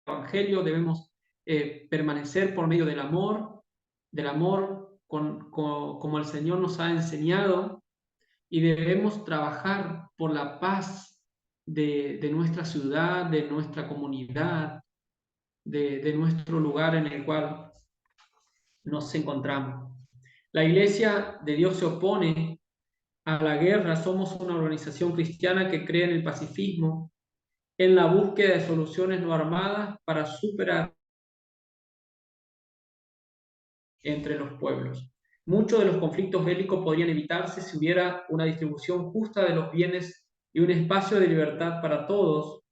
Evangelio debemos permanecer por medio del amor, como el Señor nos ha enseñado, y debemos trabajar por la paz de nuestra ciudad, de nuestra comunidad, de nuestro lugar en el cual nos encontramos. La Iglesia de Dios se opone a la guerra. Somos una organización cristiana que cree en el pacifismo, en la búsqueda de soluciones no armadas para superar entre los pueblos. Muchos de los conflictos bélicos podrían evitarse si hubiera una distribución justa de los bienes y un espacio de libertad para todos.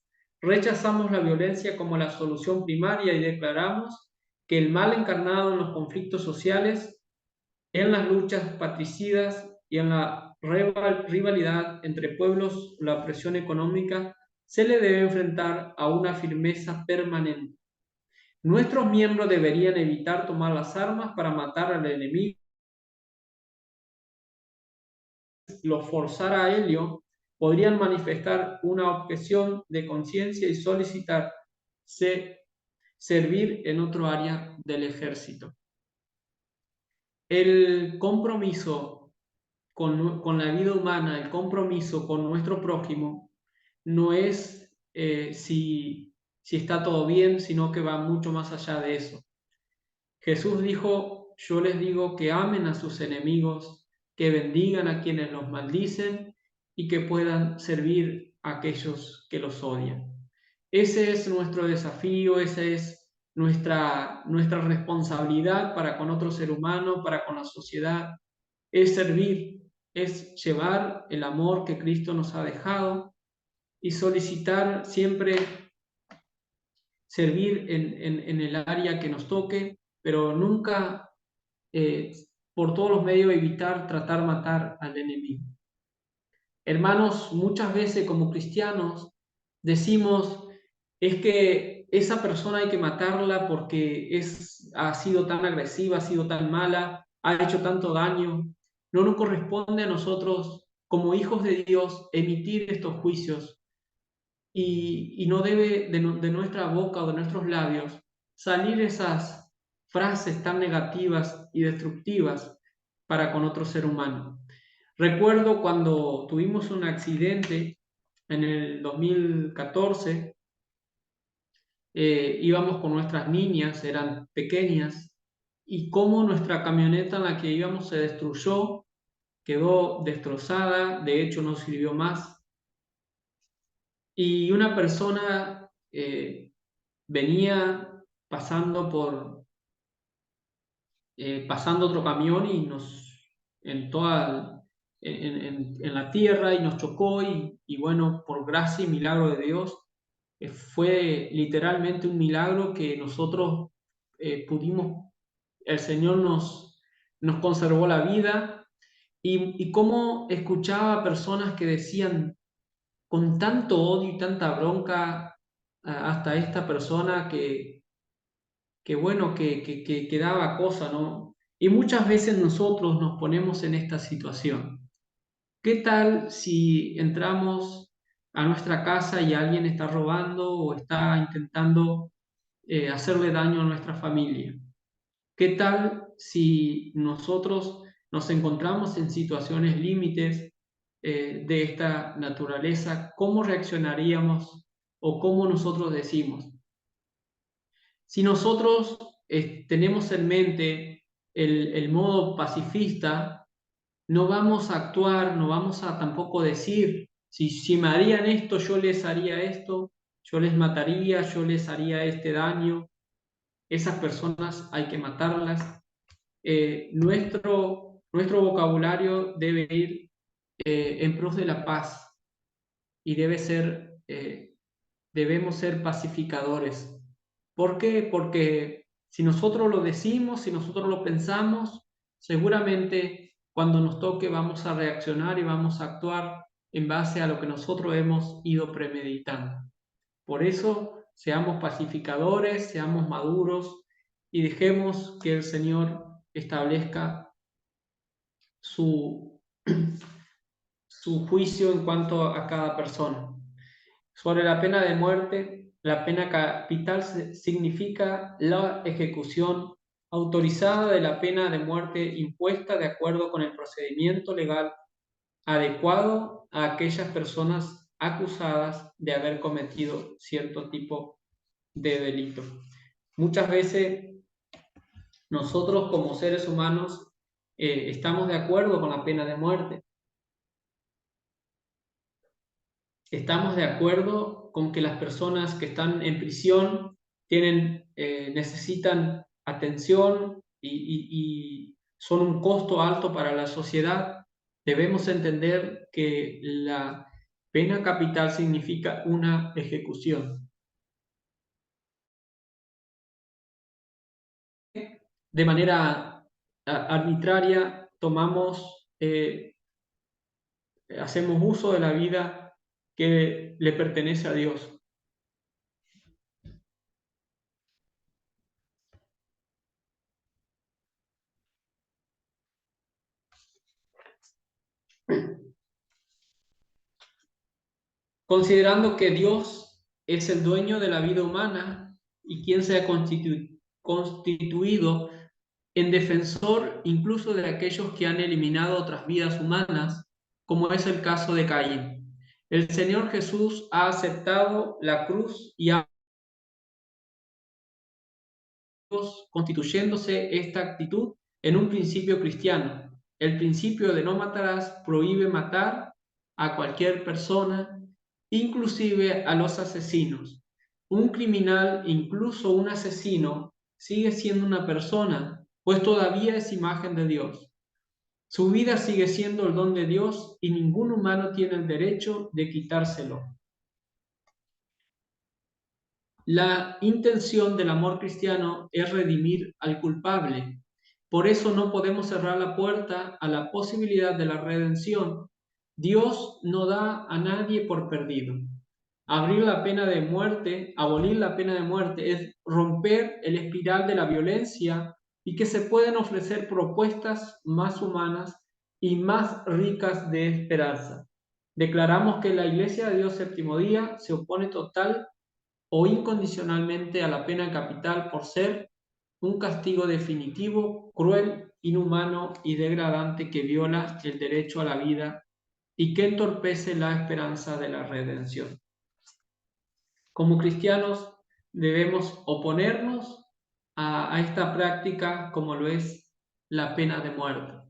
Rechazamos la violencia como la solución primaria y declaramos que el mal encarnado en los conflictos sociales, en las luchas patricidas y en la rivalidad entre pueblos, la opresión económica, se le debe enfrentar a una firmeza permanente. Nuestros miembros deberían evitar tomar las armas para matar al enemigo. Lo forzara a ello, podrían manifestar una objeción de conciencia y solicitar servir en otro área del ejército. El compromiso con la vida humana, el compromiso con nuestro prójimo, no es si está todo bien, sino que va mucho más allá de eso. Jesús dijo: yo les digo que amen a sus enemigos, que bendigan a quienes los maldicen y que puedan servir a aquellos que los odian. Ese es nuestro desafío, esa es nuestra responsabilidad para con otro ser humano, para con la sociedad. Es servir, es llevar el amor que Cristo nos ha dejado y solicitar siempre servir en el área que nos toque, pero nunca por todos los medios evitar tratar matar al enemigo. Hermanos, muchas veces como cristianos decimos: es que esa persona hay que matarla porque ha sido tan agresiva, ha sido tan mala, ha hecho tanto daño. No nos corresponde a nosotros, como hijos de Dios, emitir estos juicios, y no debe de nuestra boca o de nuestros labios salir esas frases tan negativas y destructivas para con otro ser humano. Recuerdo cuando tuvimos un accidente en el 2014, íbamos con nuestras niñas, eran pequeñas, y cómo nuestra camioneta en la que íbamos se destruyó, quedó destrozada, de hecho no sirvió más. Y una persona venía pasando otro camión y en la tierra, y nos chocó, y bueno, por gracia y milagro de Dios, fue literalmente un milagro que nosotros el Señor nos conservó la vida, y cómo escuchaba a personas que decían con tanto odio y tanta bronca hasta esta persona que daba cosa, ¿no? Y muchas veces nosotros nos ponemos en esta situación. ¿Qué tal si entramos a nuestra casa y alguien está robando o está intentando hacerle daño a nuestra familia? ¿Qué tal si nosotros nos encontramos en situaciones límites de esta naturaleza? ¿Cómo reaccionaríamos o cómo nosotros decimos? Si nosotros tenemos en mente el modo pacifista, no vamos a actuar, no vamos a tampoco decir: si me harían esto, yo les haría esto, yo les mataría, yo les haría este daño, esas personas hay que matarlas. Nuestro vocabulario debe ir en pos de la paz, y debemos ser pacificadores. ¿Por qué? Porque si nosotros lo decimos, si nosotros lo pensamos, seguramente cuando nos toque vamos a reaccionar y vamos a actuar en base a lo que nosotros hemos ido premeditando. Por eso, seamos pacificadores, seamos maduros y dejemos que el Señor establezca su juicio en cuanto a cada persona. Sobre la pena de muerte, la pena capital significa la ejecución autorizada de la pena de muerte impuesta de acuerdo con el procedimiento legal adecuado a aquellas personas acusadas de haber cometido cierto tipo de delito. Muchas veces nosotros como seres humanos estamos de acuerdo con la pena de muerte. Estamos de acuerdo con que las personas que están en prisión necesitan atención y son un costo alto para la sociedad. Debemos entender que la pena capital significa una ejecución. De manera arbitraria hacemos uso de la vida que le pertenece a Dios. Considerando que Dios es el dueño de la vida humana y quien se ha constituido en defensor incluso de aquellos que han eliminado otras vidas humanas, como es el caso de Caín. El Señor Jesús ha aceptado la cruz y ha constituyéndose esta actitud en un principio cristiano. El principio de no matarás prohíbe matar a cualquier persona, inclusive a los asesinos. Un criminal, incluso un asesino, sigue siendo una persona, pues todavía es imagen de Dios. Su vida sigue siendo el don de Dios y ningún humano tiene el derecho de quitárselo. La intención del amor cristiano es redimir al culpable. Por eso no podemos cerrar la puerta a la posibilidad de la redención. Dios no da a nadie por perdido. Abolir la pena de muerte es romper el espiral de la violencia y que se pueden ofrecer propuestas más humanas y más ricas de esperanza. Declaramos que la Iglesia de Dios Séptimo Día se opone total o incondicionalmente a la pena capital por ser un castigo definitivo, cruel, inhumano y degradante que viola el derecho a la vida y que entorpece la esperanza de la redención. Como cristianos debemos oponernos a esta práctica como lo es la pena de muerte.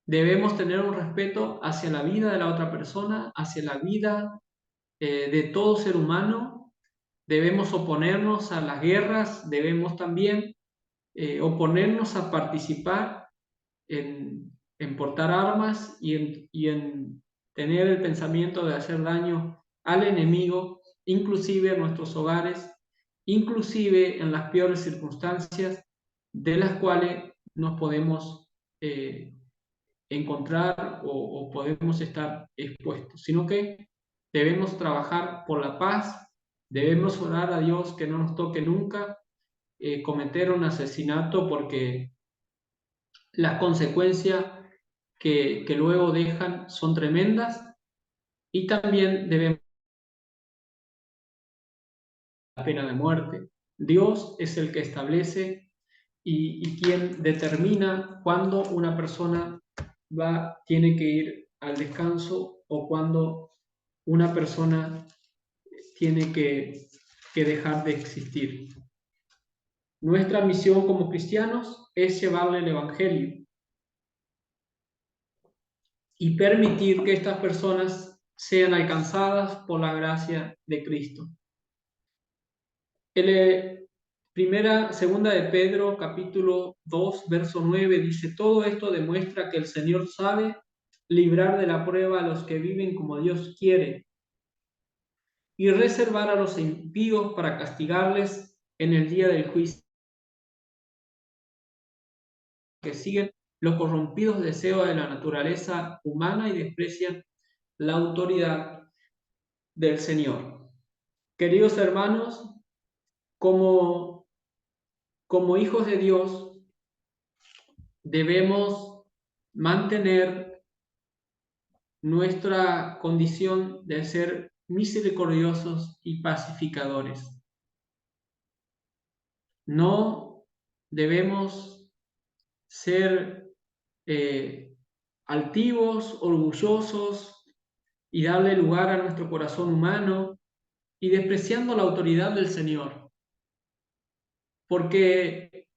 Debemos tener un respeto hacia la vida de la otra persona, hacia la vida de todo ser humano. Debemos oponernos a las guerras, debemos también oponernos a participar en portar armas y en tener el pensamiento de hacer daño al enemigo, inclusive en nuestros hogares, inclusive en las peores circunstancias de las cuales nos podemos encontrar o podemos estar expuestos, sino que debemos trabajar por la paz, debemos orar a Dios que no nos toque nunca cometer un asesinato porque las consecuencias que luego dejan son tremendas y también debemos la pena de muerte. Dios es el que establece y quien determina cuándo una persona tiene que ir al descanso o cuándo una persona tiene que dejar de existir. Nuestra misión como cristianos es llevarle el Evangelio y permitir que estas personas sean alcanzadas por la gracia de Cristo. Segunda de Pedro, capítulo 2, verso 9, dice: todo esto demuestra que el Señor sabe librar de la prueba a los que viven como Dios quiere y reservar a los impíos para castigarles en el día del juicio, que siguen los corrompidos deseos de la naturaleza humana y desprecian la autoridad del Señor. Queridos hermanos, como hijos de Dios, debemos mantener nuestra condición de ser misericordiosos y pacificadores. No debemos ser altivos, orgullosos y darle lugar a nuestro corazón humano y despreciando la autoridad del Señor. Porque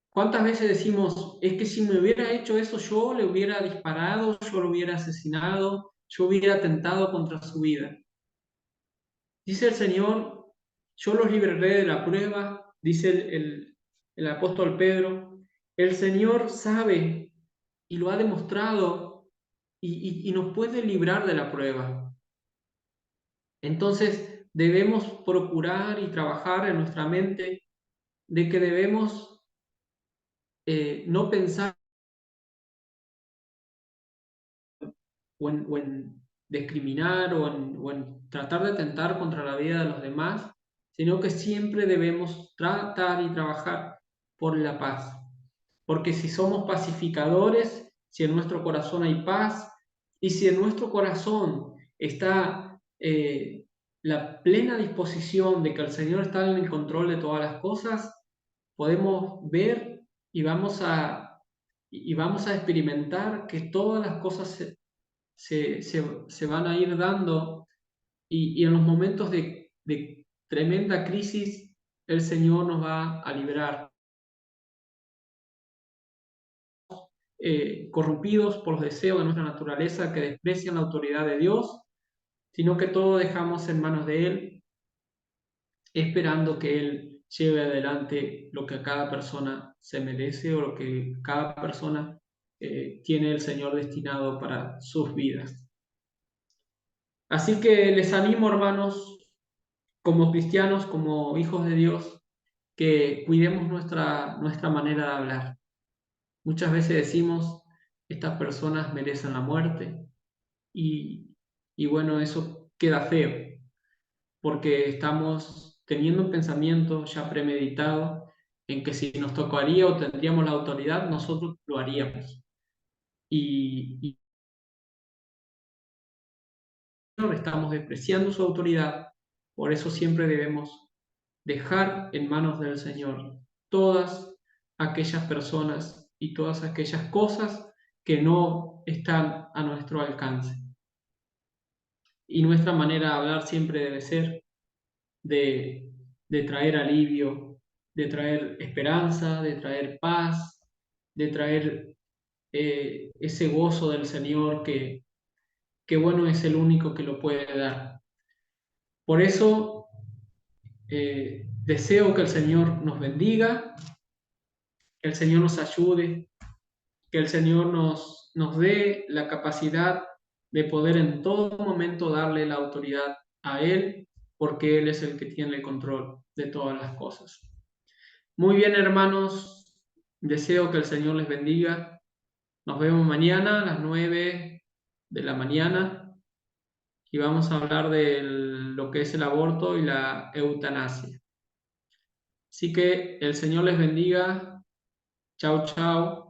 ¿cuántas veces decimos, es que si me hubiera hecho eso yo le hubiera disparado, yo lo hubiera asesinado, yo hubiera atentado contra su vida? Dice el Señor, yo los libraré de la prueba, dice el apóstol Pedro. El Señor sabe y lo ha demostrado y nos puede librar de la prueba. Entonces debemos procurar y trabajar en nuestra mente de que debemos no pensar o en discriminar o en tratar de atentar contra la vida de los demás, sino que siempre debemos tratar y trabajar por la paz. Porque si somos pacificadores, si en nuestro corazón hay paz y si en nuestro corazón está la plena disposición de que el Señor está en el control de todas las cosas, podemos ver y vamos a experimentar que todas las cosas se van a ir dando y en los momentos de tremenda crisis el Señor nos va a liberar. Corrompidos por los deseos de nuestra naturaleza que desprecian la autoridad de Dios, sino que todo dejamos en manos de Él, esperando que Él lleve adelante lo que a cada persona se merece o lo que cada persona tiene el Señor destinado para sus vidas. Así que les animo, hermanos, como cristianos, como hijos de Dios, que cuidemos nuestra manera de hablar. Muchas veces decimos, estas personas merecen la muerte y bueno, eso queda feo, porque estamos teniendo un pensamiento ya premeditado en que si nos tocaría o tendríamos la autoridad, nosotros lo haríamos. Y estamos despreciando su autoridad, por eso siempre debemos dejar en manos del Señor todas aquellas personas y todas aquellas cosas que no están a nuestro alcance. Y nuestra manera de hablar siempre debe ser de traer alivio, de traer esperanza, de traer paz, de traer ese gozo del Señor que bueno, es el único que lo puede dar. Por eso deseo que el Señor nos bendiga, que el Señor nos ayude, que el Señor nos dé la capacidad de poder en todo momento darle la autoridad a Él, porque Él es el que tiene el control de todas las cosas. Muy bien, hermanos, deseo que el Señor les bendiga. Nos vemos mañana a las 9 de la mañana y vamos a hablar de lo que es el aborto y la eutanasia. Así que el Señor les bendiga. Chao, chao.